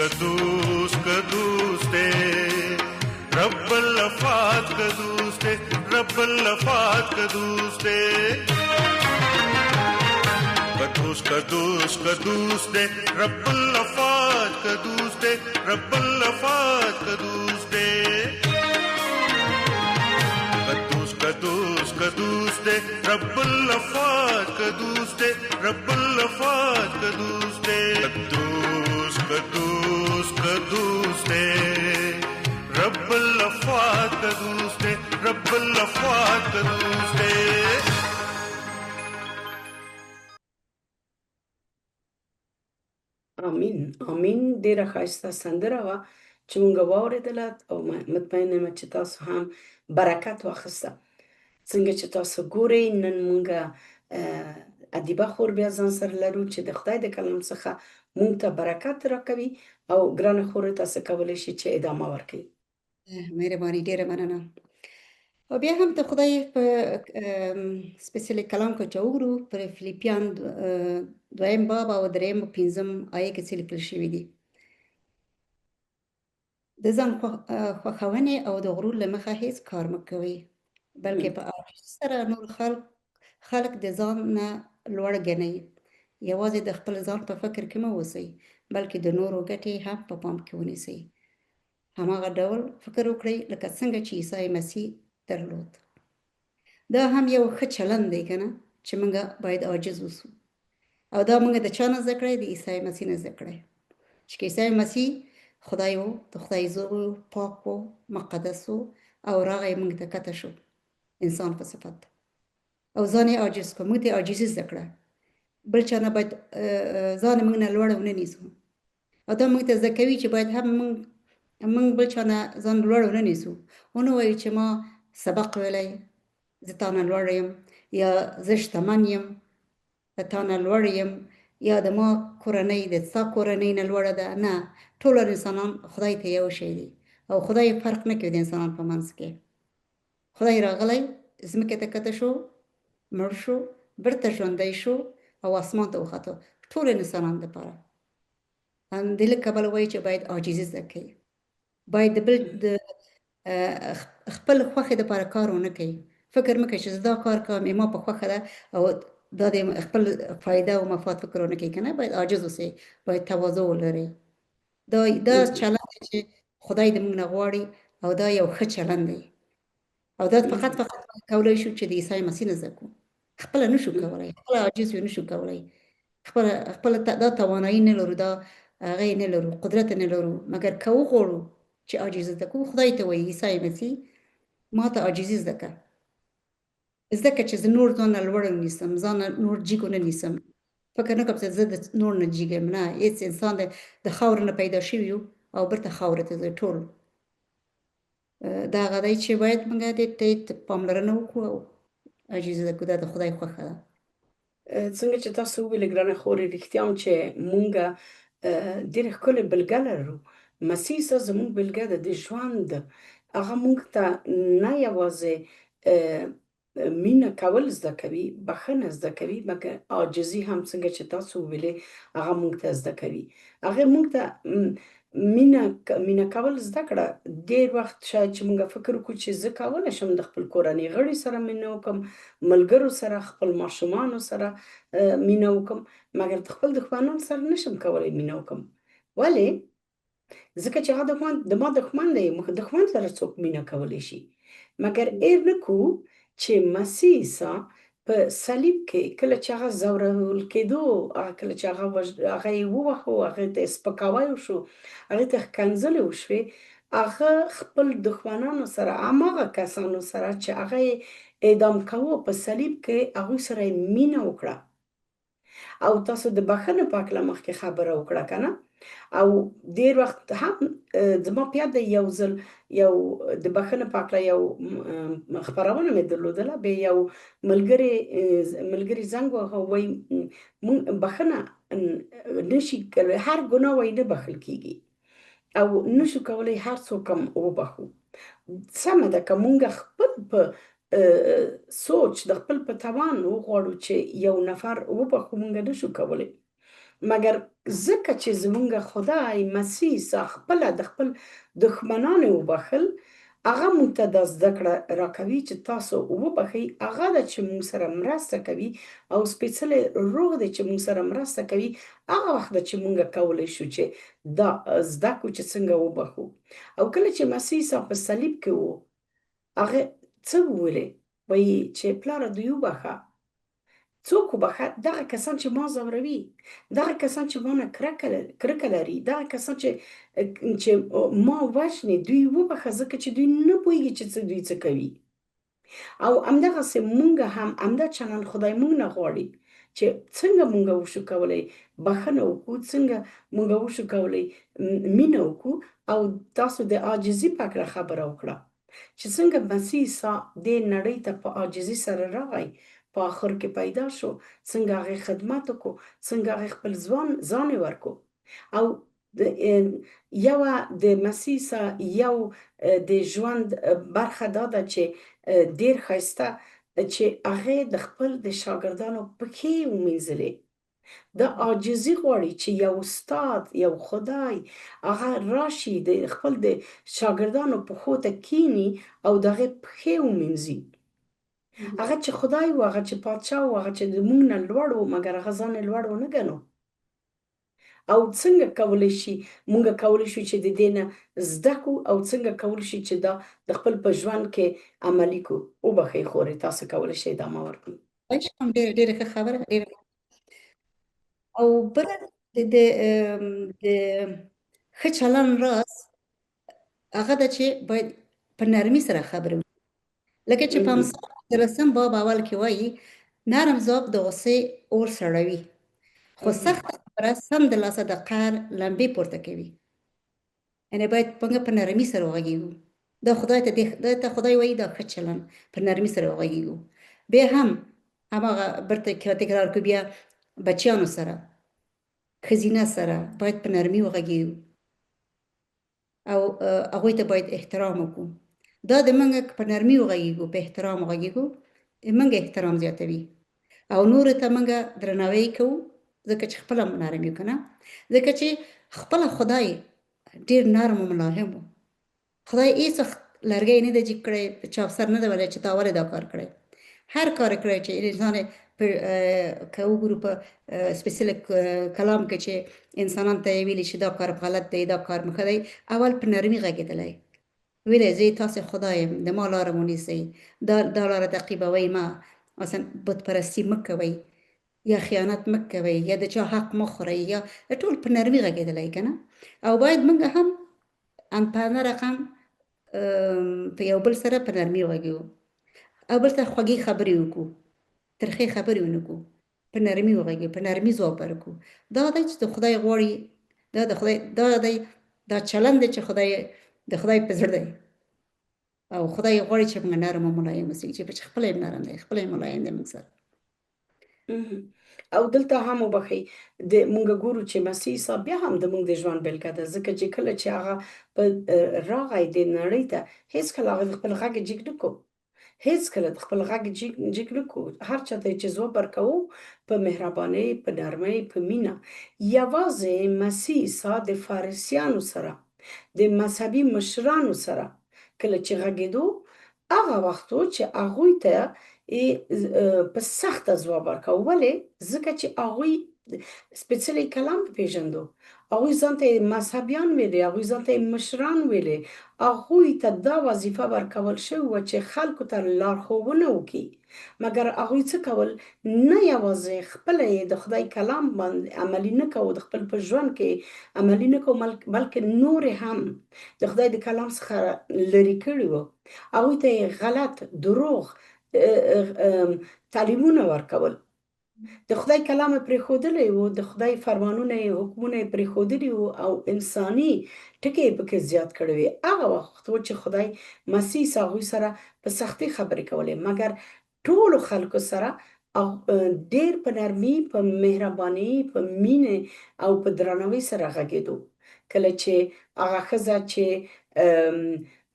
कदूस कदूस्ते रब्बल अफात कदूस्ते रब्बल अफात कदूस्ते कदूस कदूस कदूस्ते रब्बल अफात कदूस्ते रब्बल अफात कदूस्ते कदूस कदूस कदूस्ते रब्बल अफात कदूस्ते रब्बल अफात कदूस्ते कदूस कदूस कदूस्ते रब्बल अफात कदूस्ते रब्बल अफात कदूस्ते امین امین ډیره ښایسته سندره وه چې مونږ واورېدله او مطمئنه یم چې تاسو هم برکت واخیسته. څنګه چې تاسو ګورئ نن مونږ ادیبه خور بیا ځان سره لرو چې د خدای د کلام څخه مونږ ته برکت راکوي او ګرانه خور تاسو کولی شئ چې ادامه ورکړئ. مهرباني ډیره مننه. او بیا هم د خدای په سپیشلی کلام کې چې وګورو پر فلیپیان دویم باب او دریم پنځم آیه کې څه لیکل شوي دي. د ځان خوښونې او د غرور له مخه هیڅ کار مه کوئ بلکې په عاجزۍ سره نور خلک د ځان نه لوړ ګڼئ. یوازې د خپل ځان په فکر کې مه اوسئ بلکې د نورو ګټې هم په پام کې ونیسئ. هماغه ډول فکر وکړئ لکه څنګه چې عیسی مسیح درلود. دا هم یو ښه چلند دی که نه چې موږ باید عاجز اوسو او دا موږ د چا نه زده کړی؟ د عیسی مسیح نه زده کړی چې عیسی مسیح خدای و، د خدای زوی و، پاک و، مقدس و او راغی موږ ته کته شو انسان په صفت او ځان یې عاجز کړ. موږ ته عاجزي زده کړه، بل چا نه باید ځان موږ نه لوړ ونه نیسو او دا موږ ته زده کوي چې باید هم موږ بل چا نه ځان لوړ ونه نیسو، ونه وایو چې ما سبق ویلی زه تا نه لوړ یم یا زه شتمن یم تا نه لوړ یم یا د ما کورنۍ د ستا کورنۍ نه لوړه ده. نه، ټول انسانان خدای ته یو شی دي او خدای فرق نه کوي د انسانانو په منځ کې. خدای راغلی ځمکې ته کته شو، مړ شو، بیرته ژوندی شو او اسمان ته وخته ټول انسانان دپاره. همدې له کبله وایي چې باید عاجزي زده کوي، باید د بل د خپل خوښې دپاره کار ونه کوي. فکر مه کوي چې زه دا کار کوم ما په خوښه ده او دا د خپل فایده او مفاد فکر ونه کوي که نه. باید عاجز اوسئ، باید تواضع ولرئ. دا چلند دی چې خدای د موږ نه غواړي او دا یو ښه چلند دی او دا فقط کولی شو چې د عیسی مسیح نه زده کړو. خپله نشو کولی، خپله عاجز یو نشو کولی، خپله دا توانایي نه لرو، دا هغه یې نه لرو، قدرت نه لرو، مګر که وغواړو چې عاجزي زده کړو خدای ته وایي عیسی مسیح ما ته عاجزي زده کړه، زده کړه چې زه نور ځان نه لوړ نیسم، ځان نور جیګ ونه نیسم. فکر نه کوم چې زه د نور نه جیګ یم. نه، هېڅ انسان د خاورې نه پیدا شوي یو او بیرته خاورې ته ځو ټول. دا هغه دی چې باید موږ دې ته پاملرنه وکړو او عاجزي زده کړو. دا د خدای خوښه ده. څنګه چې تاسو وویلې ګرانه خورې رښتیا هم چې مونږ ډېره ښکلې بېلګه لرو. مسیح عیسی زموږ بېلګه ده د ژوند. هغه مونږ ته نه یوازې مینه کول زده کوي، بښنه زده کوي، مګر عاجزي هم څنګه چې تاسو وویلې هغه مونږ ته زده کوي. هغې مونږ ته مینه کول زده کړه. ډېر وخت شاید چې مونږ فکر وکړو چې زه کولی شم د خپل کورنۍ غړي سره مینه وکړم، ملګرو سره، خپل ماشومانو سره مینه وکړم، مګر د خپل دښمنانو سره نشم کولی مینه وکړم. ولې؟ ځکه چې هغه د ما دښمن دی. دښمن سره څوک مینه کولی شي؟ مګر هېر نه کړو چې مسیح عیسی په صلیب کې کله چې هغه ځورول کېدو، کله چې هغه یې ووهو، هغې ته یې سپکاوی وشو، هغې ته ښکنځلې وشوې، هغه خپل دښمنانو سره، هماغه کسانو سره چې هغه یې اعدام کوو په صلیب کې، هغوی سره یې مینه وکړه. او تاسو د بښنې په هکله مخکې خبره وکړه که نه؟ او ډېر وخت هم زما په یاد دی یو ځل یو د بښنې په هکله یو خپرونه مې درلودله. بیا یو ملګري زنګ وهه، وایي موږ بښنه نشي کولی، هر ګناه وایي نه بښل کېږي او نشو کولی هر څوک هم وبښو. سمه ده که موږ خپل په سوچ د خپل په توان وغواړو چې یو نفر وبښو، موږ نشو کولی. مګر ځکه چې زمونږ خدای مسیح عیسی خپله د خپل دښمنانو وبخل، هغه موږ ته دا زده کړه راکوي چې تاسو وبخئ. هغه ده چې موږ سره مرسته کوي او سپېڅلی روح دی چې موږ سره مرسته کوي. هغه وخت ده چې موږ کولی شو چې دا زده کړو چې څنګه وبخو. او کله چې مسیح عیسی په صلیب کې و، هغه څه وویلې؟ وایي چې پلاره دوی وبخه. څوک وبخه؟ دغه کسان چې ما ځوروي، دغه کسان چې ما نه کرکه لري، دغه کسان چې ما وژني، دوی وبخه ځکه چې دوی نه پوهېږي چې دوی څه کوي. او همدغسې مونږ هم همدا چلند خدای مونږ نه غواړي چې څنګه مونږ وشو کولی بخښنه وکړو، څنګه مونږ وشو کولی مینه وکړو. او تاسو د عاجزي په هکله خبره وکړه چې څنګه مسیح عیسی دې نړۍ ته په عاجزي سره راغی، په آخر کې پیدا شو، څنګه هغې خدمت وکړو، څنګه هغې خپل ځان یې ورکړو. او یوه د مسیح عیسی یو د ژوند برخه دا ده چې ډېر ښایسته چې هغې د خپل د شاګردانو پښې ومینځلې. دا عاجزي غواړي چې یو استاد، یو خدای هغه راشي د خپل د شاګردانو پښو ته کینی او د هغې پښې ومینځي. هغه چې خدای و، هغه چې پادشاه و، هغه چې د موږ نه لوړ و، مګر هغه ځان یې لوړ ونه ګڼو. او څنګه کولی شي موږ کولی شو چې د دې نه زده کړو، او څنګه کولی شي چې دا د خپل په ژوند کې عملي کړو. وبخئ خورې، تاسو کولی شئ ادامه ورکړئ. ډېره ښه خبره. او بله د ښه چلند راز هغه ده چې باید په نرمي سره خبرې وکړو. لکه چې په امثال 13 باب اول کې وایي نرم ځواب د غصې اور سړوي، خو سخته خبره سمدلاسه د قهر لمبې پورته کوي. یعنې باید موږ په نرمي سره وغږېږو. دا خدای ته خدای وایي دا ښه چلند، په نرمي سره وغږېږو. بیا هم هماغه برته تکرار کړو، بیا بچیانو سره، ښځینه سره باید په نرمي وغږېږو او هغوی ته باید احترام وکړو. دا د موږ په نرمي وغږېږو، په احترام وغږېږو، موږ احترام زیاتوي او نورو ته موږ درناوی کوو، ځکه چې خپله نرم یو که نه. ځکه چې خپله خدای ډېر نرم و ملایم و. خدای هېڅ وخت لرګی نه دی جګ کړی، چا افسر نه دی ویلی چې تا ولې دا کار کړی. هر کار یې کړی چې انسان که وګورو په سپېڅلي کلام کې چې انسانانو ته یې ویلي چې دا کار غلط دی، دا کار مه ښه دی، اول په نرمي غږېدلی، ویلی زه تاسې خدای یم، د ما لاره ونیسئ، دا لاره تعقیبوئ مه، مثلا بت پرستي مه کوئ، یا خیانت مه کوئ، یا د چا حق مه خورئ، یا ټول په نرمي غږېدلی که نه. او باید موږ هم په همدا رقم په یو بل سره په نرمي وغږېږو او بل ته خوږې خبرې وکړو، ترخې خبرې ونه کړو، په نرمي وغږېږو، په نرمي ځواب ورکړو. دا دی چې د خدای غواړي، دا دی دا چلند دی چې د خدای په زړه دی. او خدای غواړي چې موږ نرم او ملایم اوسېږو، چې خپله یې نرم دی، خپله یې ملایم دی موږ سره. او دلته هم وبخئ، مونږ ګورو چې مسیح عیسی بیا هم د مونږ د ژوند بېلګه ده، ځکه چې کله چې هغه راغی د نړۍ ته، هېڅکله هغه خپل غږ یې جګ نه کړو، هېڅکله د خپل غږ جګ نه کړو. هر چا ته چې ځواب ورکوو په مهربانۍ، په نرمۍ، په مینه. یوازې مسیح عیسی د فارسیانو سره، د مذهبي مشرانو سره کله چې غږېدو، هغه وخت و چې هغوی ته په سخته ځواب ورکوو. ولې؟ ځکه چې هغوی سپېڅلی کلام پېژندو، هغوی ځان ته یې مذهبیان ویلې، هغوی ځان ته یې مشران ویلې. هغوی ته دا وظیفه ورکول شوې وه چې خلکو ته لارښوونه وکړي. مګر هغوی څه کول؟ نه یوازې خپله یې د خدای کلام باندې عملي نه کوو، د خپل په ژوند کې عملي نه کوو، بلکې نورې هم د خدای د کلام څخه لرې کړي وو. هغوی ته یې غلط، دروغ تعلیمونه ورکول. د خدای کلام یې پرېښودلی و، د خدای فرمانونه یې، حکمونه یې پرېښودلي وو، او انساني ټکي یې پکې زیات کړی وې. هغه وخت و چې خدای مسیح عیسی هغوی سره په سختۍ خبرې کولې، مګر ټولو خلکو سره ډېر په نرمي، په مهربانۍ، په مینې او په درناوي سره غږېدو. کله چې هغه ښځه چې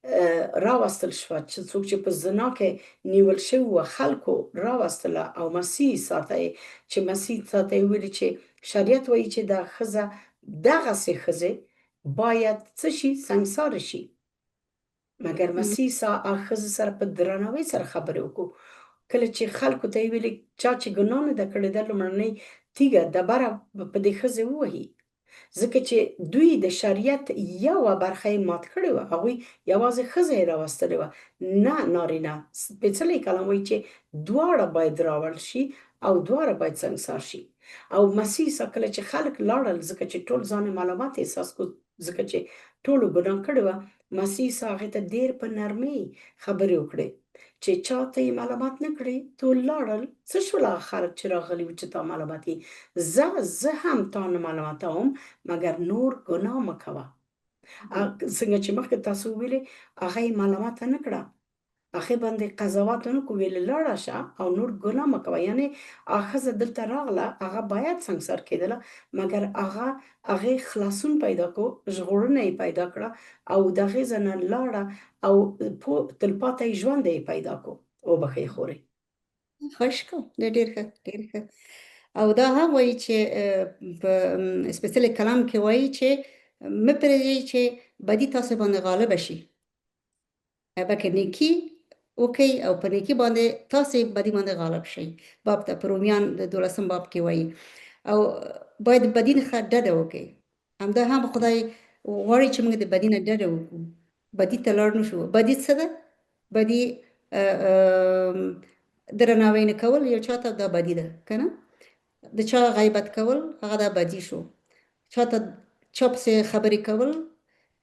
راوستل شوه چې څوک چې په زنا کې نیول شوي وه خلکو راوستله او مسیح ساته چې مسیح ساته یې ویلي چې شریعت وایي چې دا ښځه دغسې ښځې باید څه شي سنګساره شي مګر مسیح هغه ښځې سره په درناوي سره خبرې وکړو کله چې خلکو ته یې ویلې چا چې ګناه نه ده کړې ده لومړنۍ تیږه ډبره په دې ښځې ووهي ځکه چې دوی د شریعت یوه برخه یې مات کړې وه هغوی یوازې ښځه یې راوستلې وه نه نارینه سپېڅلی کلام وایي چې دواړه باید راوړل شي او دواړه باید سنګسار شي او مسیح عیسی کله چې خلک لاړل ځکه چې ټول ځان یې ملامت احساس کړو ځکه چې ټولو ګناه کړې وه مسیح عیسی هغې ته ډېر په نرمۍ خبرې وکړې چې چا ته یې ملامت نه کړې ټول لاړل څه شول هغه خلک چې راغلي وو چې تا ملامت یې زه هم تا نه ملامتوم مګر نور ګناه مه کوه څنګه چې مخکې تاسو وویلې هغه یې ملامته نه کړه هغې باندې قضاوت ونه کړو ویلې لاړه شه او نور ګناه مه کوه یعنې هغه ښځه دلته راغله هغه باید سنګسار کېدله مګر هغې خلاصون پیدا کړو ژغورنه یې پیدا کړه او د هغې ځای نه لاړه او تلپاتی ژوند یې پیدا کړو وبښئ خورې خواهش کوم ډېر ښه ډېر ښه او دا هم وایي چې په سپېڅلي کلام کې وایي چې مه پرېږدئ چې بدي تاسو باندې غالبه شي بلکې نیکي وکړئ او په نیکي باندې تاسې بدي باندې غالب شئ باب ته په رومیان د 12 باب کې وایي او باید بدي څخه ډډه وکړئ همدا هم خدای غواړي چې موږ د بدي نه ډډه وکړو بدي ته لاړ نه شو بدي څه ده بدي درناوی نه کول یو چاته دا بدي ده که نه د چا غیبت کول هغه دا بدي شو چاته چا پسې خبرې کول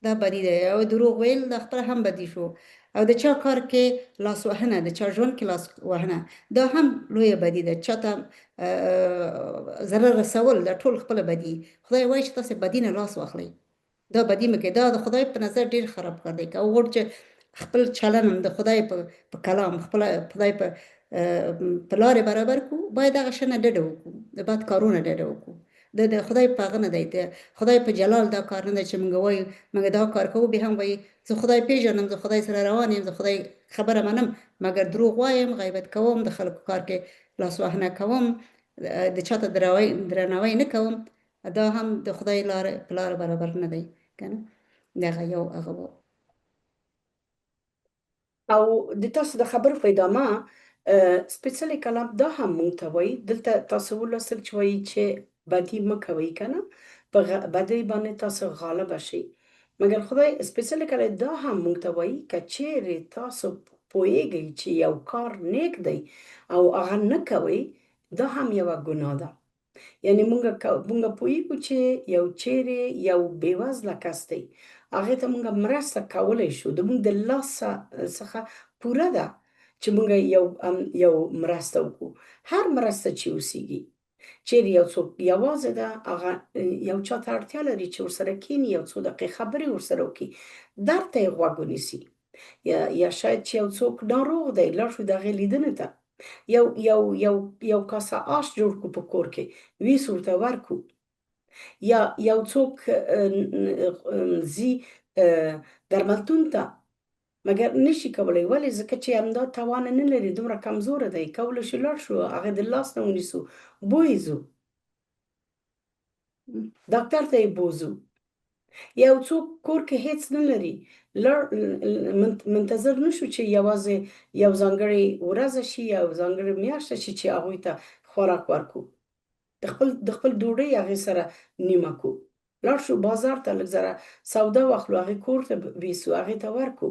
دا بدي ده او دروغ ویل دا خپله هم بدي شو او د چا کار کې لاس وهنه د چا ژوند کې لاس وهنه دا هم لویه بدي ده چاته ضرر رسول دا ټول خپله بدي خدای وایي چې تاسې بدي نه لاس واخلئ دا بدي مه کوئ دا د خدای په نظر ډېر خراب کار دی که وغواړو چې خپل چلن د خدای په کلام خپله خدای په لارې برابر کړو باید هغه شی نه ډډه وکړو د بد کارونه ډډه وکړو د خدای په هغه نه دی د خدای په جلال دا کار نه دی چې موږ وایو موږ دا کار کوو بیا هم وایي زه خدای پیژنم زه خدای سره روان یم زه خدای خبره منم مګر دروغ وایم غیبت کوم د خلکو کار کې لاسوهنه کوم د چاته درناوی نه کوم دا هم د خدای په لاره برابر نه دی که نه دغه یو هغه او د تاسو د خبرو په ادامه سپېڅلی کلام دا هم مونږ ته وایي دلته تاسو ولوستل چې وایي چې بدي مه کوئ که نه په بدۍ باندې تاسو غالبه شئ مګر خدای سپېڅلی کلام دا هم مونږ ته وایي که چیرې تاسو پوهیږئ چې یو کار نیک دی او هغه نه کوئ دا هم یوه ګناه ده یعنې مونږ پوهیږو چې یو چیرې یو بېوزله کس دی هغې ته مونږ مرسته کولی شو د مونږ د لاس څخه پوره ده چې مونږ یو مرسته وکړو هر مرسته چې اوسیږي چیرې یو څوک یوازې ده هغه یو چا ته اړتیا لري چې ورسره کښېني یو څو دقیقې خبرې ورسره وکړي درد ته یې غوږ ونیسي یا شاید چې یو څوک ناروغ دی لاړ شو د هغې لیدنې ته یو کاسه آش جوړ کړو په کور کې ویس ورته ورکړو یا یو څوک ځي درملتون ته مګر نشي کولی ولې ځکه چې همدا توان نه لري دومره کمزوره دی کولی شي لاړ شو هغې د لاس نه ونیسو بویځو ډاکټر ته یې بوځو یو څوک کور کې هیڅ نه لري منتظر نشو چې یوازې یو ځانګړې ورځ شي یو ځانګړې میاشته شي چې هغوی ته خوراک ورکړو د خپل ډوډۍ هغې سره نیمه کړو لاړ شو بازار ته لږ ذره سودا واخلو هغې کور ته ویسو هغې ته ورکړو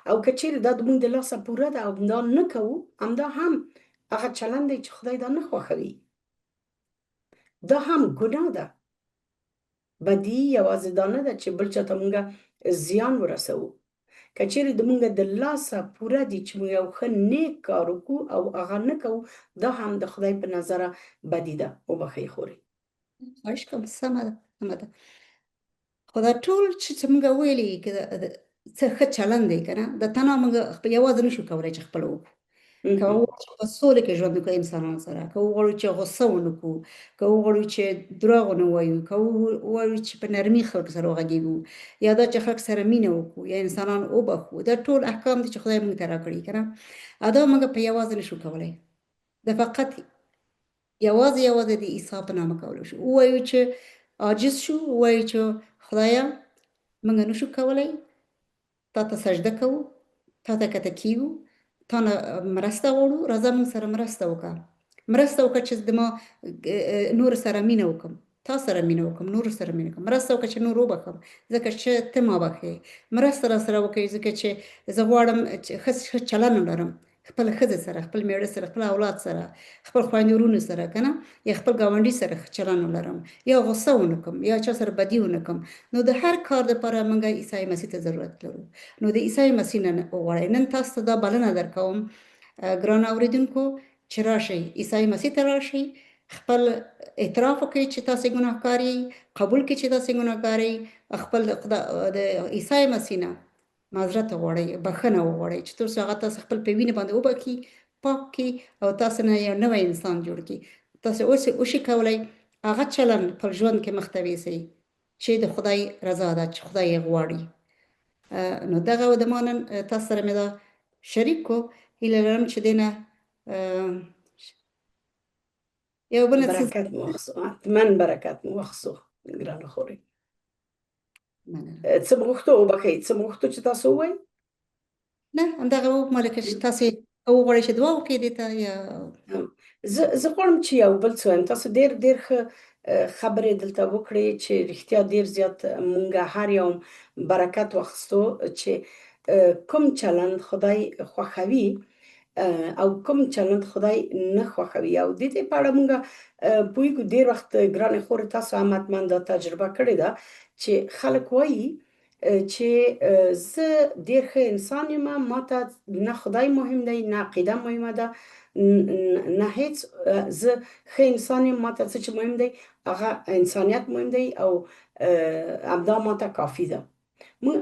او که چیرې دا زموږ د لاسه پوره ده او دا نه کوو همدا هم هغه چلند دی چې خدای دا نه خوښوي دا هم ګناه ده بدي یوازې دا نه ده چې بل چاته مونږ زیان ورسوو که چیرې د مونږ د لاسه پوره دي چې مونږ یو ښه نیک کار وکړو او هغه نه کوو دا هم د خدای په نظره بدي ده وبښئ خورې خواهش کوم سمه ده سمه ده خو دا ټول چې موږ ویلي که څه ښه چلند دی که نه د تنها موږ یوازې نشو کولی چې خپله وکړو که وغواړو چې په سوله کې ژوند وکړو انسانانو سره، که وغواړو چې غصه ونه کړو، که وغواړو چې دروغ ونه وایو، که وغواړو چې په نرمي خلک سره وغږېږو، یا دا چې خلک سره مینه وکړو، یا انسانان وبخښو، دا ټول احکام دي چې خدای موږ ته راکړي که نه. او دا موږ په یوازې نشو کولی، د فقط یوازې د عیسی په نامه کولی شو. ووایو چې عاجز شو، ووایو چې خدایه موږ نشو کولی، تا ته سجده کوو، تا ته کته کیږو، تا نه مرسته غواړو، راځه موږ سره مرسته وکړه. مرسته وکړه چې د ما نور سره مینه وکړم، تا سره مینه وکړم، نور سره مینه وکړم. مرسته وکړه چې نور وبخښم ځکه چې ته ما بخښې. مرسته را سره وکړئ ځکه چې زه غواړم چې ښه چلند ولرم، خپل ښځې سره، خپل میړه سره، خپل اولاد سره، خپل خویندې ورونو سره که نه، یا خپل ګاونډي سره ښه چلند ولرم، یا غصه ونه کړم، یا چا سره بدي ونه کړم. نو د هر کار دپاره موږ عیسی مسیح ته ضرورت لرو. نو د عیسی مسیح نه وغواړئ. نن تاسو ته دا بلنه درکوم ګران اوریدونکو چې راشئ عیسی مسیح ته راشئ، خپل اعتراف وکړئ چې تاسې ګناهکار یئ، قبول کړئ چې تاسې ګناهکار یئ، خپل د عیسی مسیح نه معذرت وغواړئ، بخښنه وغواړئ چې تر څو هغه تاسو خپل په وینې باندې وبخښي، پاک کړي او تاسو نه یو نوی انسان جوړ کړي. تاسو اوسې کولی هغه چلند په ژوند کې مخ ته یوسئ چې د خدای رضا ده، چې خدای یې غواړي. نو دغه د ما نن تاسو سره مې دا شریک کو. هیله لرم چې دې نه یو بله څه برکت مو واخیستو، حتما برکت مو واخیستو ګرانه خورې. څه مو غوښتو وبخښئ، څه مو غوښتو چې تاسو ووایئ؟ نه همدغه وکړم لکه چې تاسې وغواړئ چې دعا وکړئ دې ته، یا زه غواړم چې یو بل څه وایم. تاسو ډېر ښه خبرې دلته وکړې چې رښتیا ډېر زیات مونږ هر یو برکت واخیستو چې کوم چلند خدای خوښوي او کوم چلند خدای نه خوښوي. او د دې په اړه مونږ پوهېږو ډېر وخت ګرانې خورې تاسو هم حتما دا تجربه کړې ده چې خلک وایي چې زه ډېر ښه انسان یم، ما ته نه خدای مهم دی، نه عقیده مهمه ده، نه هیڅ. زه ښه انسان یم، ما ته څه چې مهم دی هغه انسانیت مهم دی او همدا ما ته کافي ده.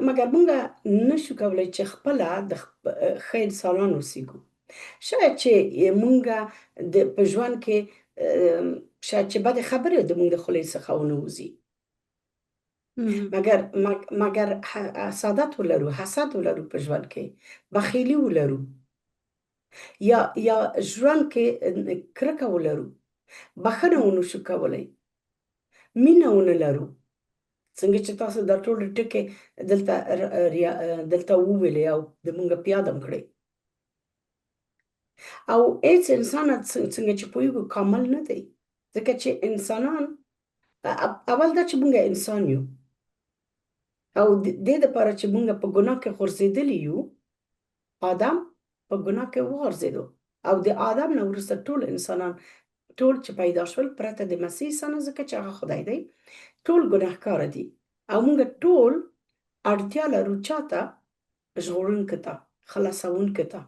مګر مونږ نشو کولی چې خپله د ښه انسانان اوسېږو. شاید چې مونږ په ژوند کې شاید چې بدې خبرې د مونږ د خولې څخه ونه وځي، مګر حسادت ولرو، حسد ولرو په ژوند کې، بخیلي ولرو، یا ژوند کې کرکه ولرو، بخښنه ونشو کولی، مینه ونه لرو. څنګه چې تاسو دا ټول ټکي دلته وویلې او د مونږ په یاد هم کړئ. او هیڅ انسان څنګه چې پوهېږو کامل نه دی، ځکه چې انسانان اول دا چې مونږ انسان یو او د دې دپاره چې مونږ په ګناه کې غورځېدلي یو. آدم په ګناه کې وغورځېدو او د آدم نه وروسته ټول انسانان، ټول چې پیدا شول پرته د مسیح عیسی نه، ځکه چې هغه خدای دی، ټول ګناهکاره دي او مونږ ټول اړتیا لرو چاته؟ ژغورونکي ته، خلاصونکي ته،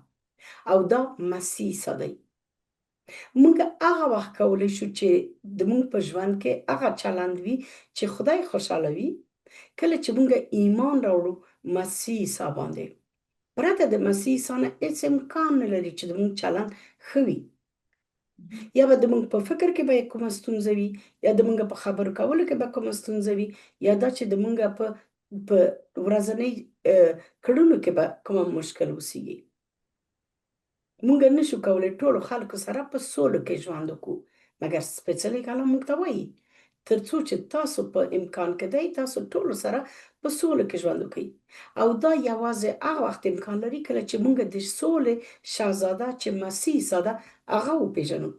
او دا مسیح عیسی دی. مونږ هغه وخت کولی شو چې د مونږ په ژوند کې هغه چلند وي چې خدای خوشحالوي کله چې مونږ ایمان راوړو مسیح عیسی باندې. پرته د مسیح عیسی نه هیڅ امکان نه لري چې د مونږ چلند ښه وي. یا به د مونږ په فکر کې به کومه ستونزه وي، یا د مونږ په خبرو کولو کې به کومه ستونزه وي، یا دا چې د مونږ په ورځنۍ کړنو کې به کومه مشکل اوسېږي. مونږ نشو کولی ټولو خلکو سره په سولو کې ژوند وکړو، مګر سپېڅلی کلام مونږ ته وایي تر څو چې تاسو په امکان کې دی تاسو ټولو سره په سولو کې ژوند وکړئ. او دا یوازې هغه وخت امکان لري کله چې مونږ د سولې شهزاده چې مسیح عیسی ده هغه وپېژنو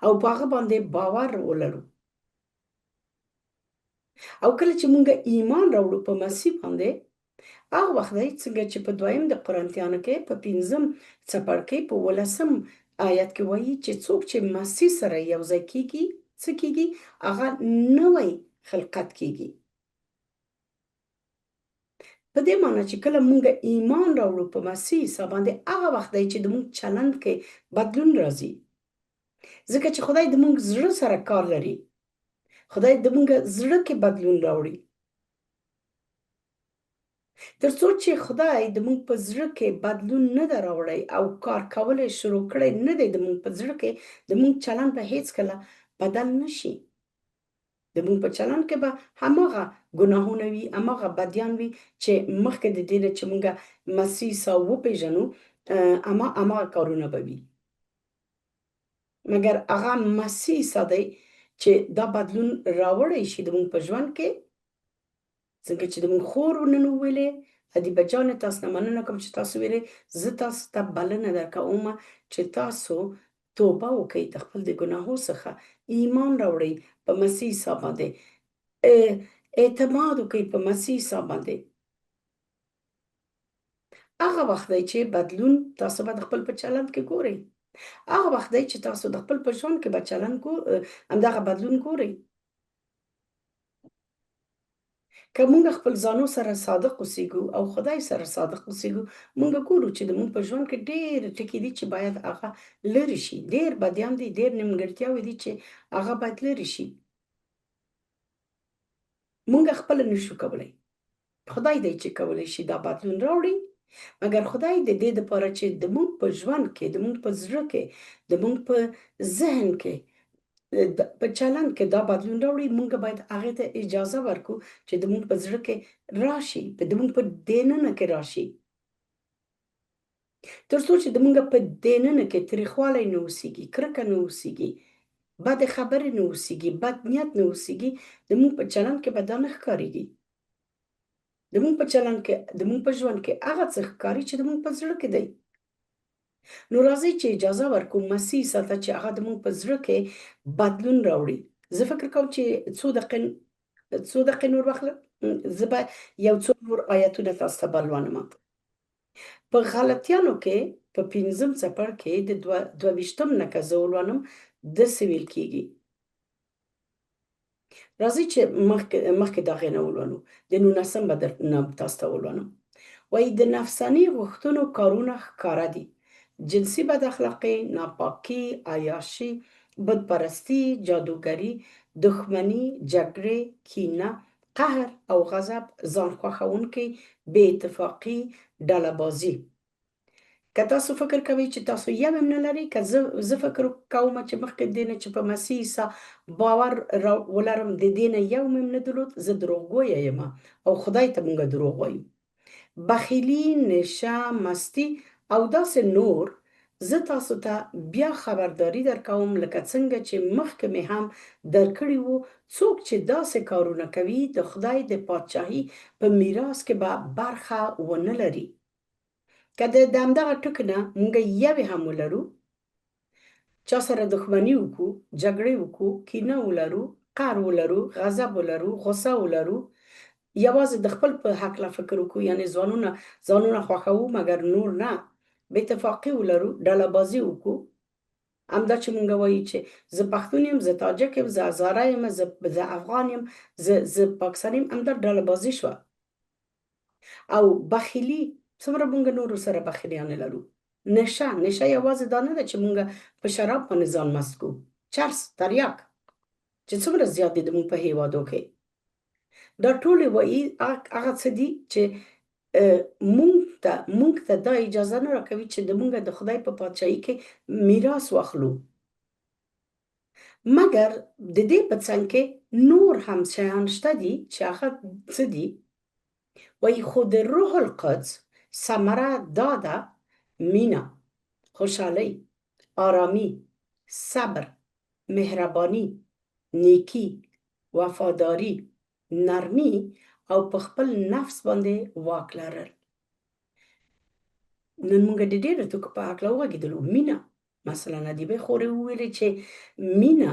او په هغه باندې باور ولرو. او کله چې مونږ ایمان راوړو په مسیح باندې، هغه وخت دی څنګه چې په دویم د قرنتیانو کې په 5 څپرکي په 18 آیت کې وایي چې څوک چې مسیح سره یو ځای کېږي څه کېږي؟ هغه نوی خلقت کېږي. په دې معنی چې کله مونږ ایمان راوړو په مسیح عیسی باندې، هغه وخت دی چې د مونږ چلند کې بدلون راځي، ځکه چې خدای د مونږ زړه سره کار لري. خدای د مونږ زړه کې بدلون راوړي. تر څو چې خدای د مونږ په زړه کې بدلون نه ده راوړی او کار کولای شروع کړی نه دی د مونږ په زړه کې، د مونږ چلند به هیڅکله بدل نه شي. د مونږ په چلند کې به هماغه ګناهونه وي، هماغه بدیان وي چې مخکې د دې نه چې مونږه مسیح عیسی وپېژنو هماغه کارونه به وي. مګر هغه مسیح عیسی دی چې دا بدلون راوړی شي د مونږ په ژوند کې. څنګه چې د مونږ خور نن وویلې، ادیبه جانې تاسو نه مننه کوم چې تاسو ویلې زه تاسو ته بلنه درکوم چې تاسو توبه وکړئ د خپل د ګناهو څخه، ایمان راوړئ په مسیح عیسی باندې، اعتماد وکړئ په مسیح عیسی باندې. هغه وخت دی چې بدلون تاسو به د خپل په چلند کې ګورئ. هغه وخت دی چې تاسو د خپل په ژوند کې به چلند همدغه بدلون ګورئ. که مونږ خپل ځانو سره صادق اوسېږو او خدای سره صادق اوسېږو، مونږ ګورو چې د مونږ په ژوند کې ډېر ټکي دي چې باید هغه لرې شي، ډېر بدیان دي، ډېر نیمګړتیاوې دي چې هغه باید لرې شي. مونږ خپله نشو کولی، خدای دی چې کولی شي دا بدلون راوړي. مګر خدای د دې دپاره چې د مونږ په ژوند کې، د مونږ په زړه کې، د مونږ په ذهن کې، په چلند کې دا بدلون راوړي، مونږ باید هغې ته اجازه ورکړو چې د مونږ په زړه کې راشي، د مونږ په دننه کې راشي. تر څو چې د مونږ په دننه کې تریخوالی نه اوسېږي، کرکه نه اوسېږي، بدې خبرې نه اوسېږي، بد نیت نه اوسېږي، د مونږ په چلند کې به دا نه ښکارېږي. د مونږ په چلند کې، د مونږ په ژوند کې هغه څه ښکاري چې د مونږ په زړه کې دی. نو راځئ چې اجازه ورکړو مسیح عیسی ته چې هغه د مونږ په زړه کې بدلون راوړي. زه فکر کوم چې څو دقیقې نور واخلم. زه به یو څو نور آیتونه تاسو ته به لولم. په غلطیانو کې په 5 څپرکي د 22 نه که زه ولولم داسې ویل کېږي. راځئ چې مخکې د هغې نه ولولو. د 19 به درنه تاسو ته ولولم. وایي د نفساني غوښتنو کارونه ښکاره دي: جنسي بد اخلاقي، ناپاکي، عیاشي، بتپرستي، جادوګري، دښمني، جګړې، کینه، قهر او غضب، ځان خوښوونکي، بې اتفاقي، ډله بازي. که تاسو فکر کوئ چې تاسو یو هم نه لرئ، که زه فکر کوم چې مخکې د دې نه چې په مسیح عیسی باور ولرم د دې نه یو هم نه درلود، زه دروغګویه یم او خدای ته مونږ دروغ وایو. بخیلي، نشه، مستي او داسې نور. زه تاسو ته بیا خبرداری درکوم لکه څنګه چې مخکې مې هم درکړي وو، څوک چې داسې کارونه کوي د خدای د پادشاهي په میراث کې به برخه ونه لري. که د همدغه ټکو نه مونږ یوې هم ولرو، چا سره دښمني وکړو، جګړې وکړو، کینه ولرو، قهر ولرو، غضب ولرو، غصه ولرو، یوازې د خپل په هکله فکر وکړو، یعنې ځانونه خوښوو مګر نور نه، بې اتفاقي ولرو، ډله بازي وکړو، همدا چې مونږ وایو چې زه پښتون یم، زه تاجک یم، زه هزاره یم، زه افغان یم، زه پاکستاني یم، همدا ډله بازي شوه. او بخیلي، څومره مونږ نورو سره بخیلیانې لرو. نشه یوازې دا نه ده چې مونږ په شراب باندې ځان مست کړو، چرس، تریاک چې څومره زیات دي د مونږ په هیوادو کې. دا ټولې وایي هغه څه دي چې مونږ ته دا اجازه نه راکوي چې د مونږ د خدای په پادشاهي کې میراث واخلو. مګر د دې په څنګ کې نور هم شیان شته دي چې هغه څه دي. وایي خو د روح القدس ثمره دا ده: مینه، خوشحالۍ، آرامي، صبر، مهرباني، نیکي، وفاداري، نرمي او په خپل نفس باندې واک لرل. نن مونږ د ډېرو توکو په هکله وغږېدلو. مینه مثلا ادیبې خورې وویلې چې مینه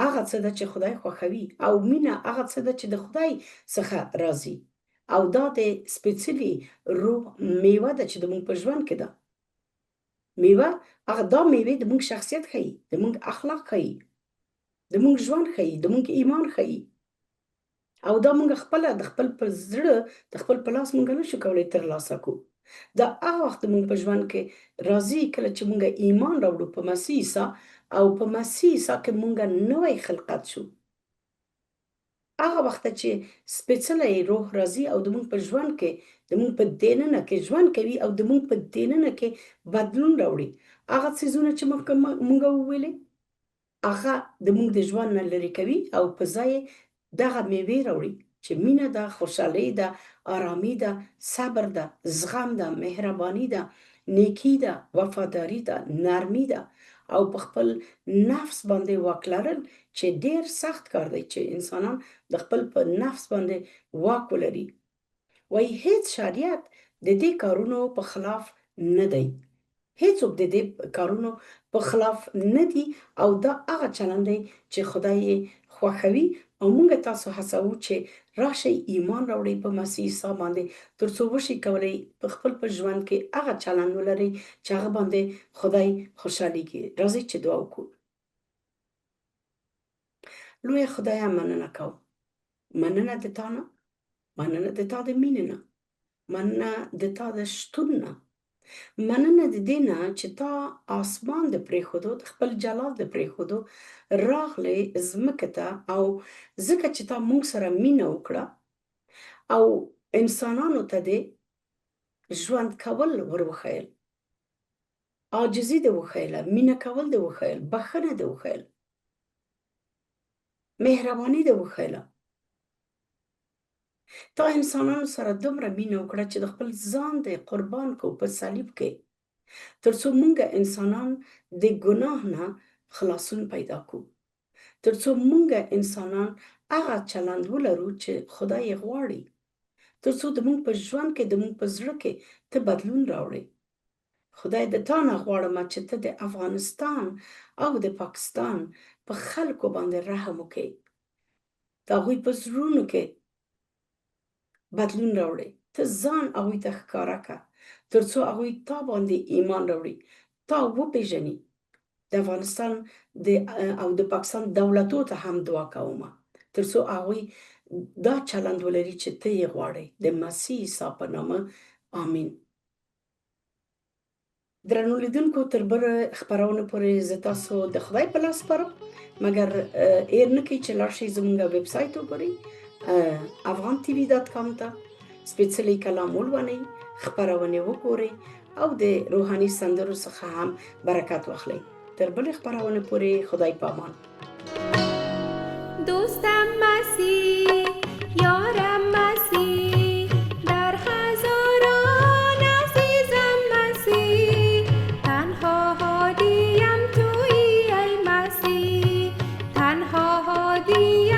هغه څه ده چې خدای خوښوي، او مینه هغه څه ده چې د خدای څخه راځي، او دا د سپېڅلي روح میوه ده چې د مونږ په ژوند کې ده. میوه هغه دا میوې د مونږ شخصیت ښیي، د مونږ اخلاق ښیي، د مونږ ژوند ښیي، د مونږ ایمان ښیي. او دا مونږ خپله د خپل په زړه د خپل په لاس مونږ نشو کولی ترلاسه کړو. دا هغه وخت مونږ په ژوند کې راځي کله چې مونږ ایمان راوړو په مسیح عیسی، او په مسیح عیسی کې مونږ نوی خلقت شو. هغه وخت چې سپېڅلی روح راځي او د مونږ په ژوند کې د مونږ په دننه کې ژوند کوي او د مونږ په دننه کې بدلون راوړي. هغه څیزونه چې مخکې مونږ وویلې هغه د مونږ د ژوند نه لرې کوي او په ځای یې دغه میوې راوړي چې مینه ده، خوشحالي ده، آرامي ده، صبر ده، زغم ده، مهرباني ده، نیکي ده، وفاداري ده، نرمي ده او په خپل نفس باندې واک لرل چې ډیر سخت کار دی چې انسانان د خپل په نفس باندې واک ولري. وایي هیڅ شریعت د دې کارونو په خلاف نه دی. هیڅوک د دې کارونو په خلاف نه دي او دا هغه چلند دی چې خدای یې خوښوي او موږ تاسو هڅوو چې راشئ ایمان راوړئ په مسیح عیسی باندې تر څو وشي کولی په خپل په ژوند کې هغه چلند ولرئ چې هغه باندې خدای خوشحالیږي. راځئ چې دعا وکړو. لویه خدایه مننه کوم، مننه د تا نه، مننه د تا د مینې نه، مننه د تا د شتون نه، مننه د دې نه چې تا آسمان د پرېښودو د خپل جلال د پرېښودو راغلی ځمکې ته او ځکه چې تا موږ سره مینه وکړه او انسانانو ته دې ژوند کول ور وښیل، عاجزي دې وښیله، مینه کول دې وښیل، بښنه دې وښیل، مهرباني دې وښیله. تا انسانانو سره دومره مینه وکړه چې د خپل ځان دې قربان کو په صلیب کې تر څو موږ انسانان د ګناه نه خلاصون پیدا کو، تر څو موږ انسانان هغه چلند ولرو چې خدای یې غواړي، تر څو د موږ په ژوند کې د موږ په زړه کې ته بدلون راوړې. خدای د تا نه غواړم چې ته د افغانستان او د پاکستان په خلکو باندې رحم وکړې، د هغوی په زړونو کې بدلون راوړې، ته ځان هغوی ته ښکاره کړه تر څو هغوی تا باندې ایمان راوړي، تا وپېژني. د افغانستان او د پاکستان دولتو ته هم دعا کوم تر څو هغوی دا چلند ولري چې ته یې غواړې د مسیح عیسی په نامه، آمین. درنو لیدونکو تر بله خپرونه پورې زه تاسو د خدای په لاس سپارم، مګر هېر نه کړئ چې لاړ شئ زموږ ویب سایټ وګورئ afghantv.com ته سپېڅلی کلام ولولئ، خپرونې وګورئ او د روحاني سندرو څخه هم برکت واخلئ. تر بلې خپرونې پورې خدای پامان. دوستم مسیح، یارم مسیح، در هزاران عزیزم مسیح، تنها هادیم تویی ای مسیح، تنها هادیم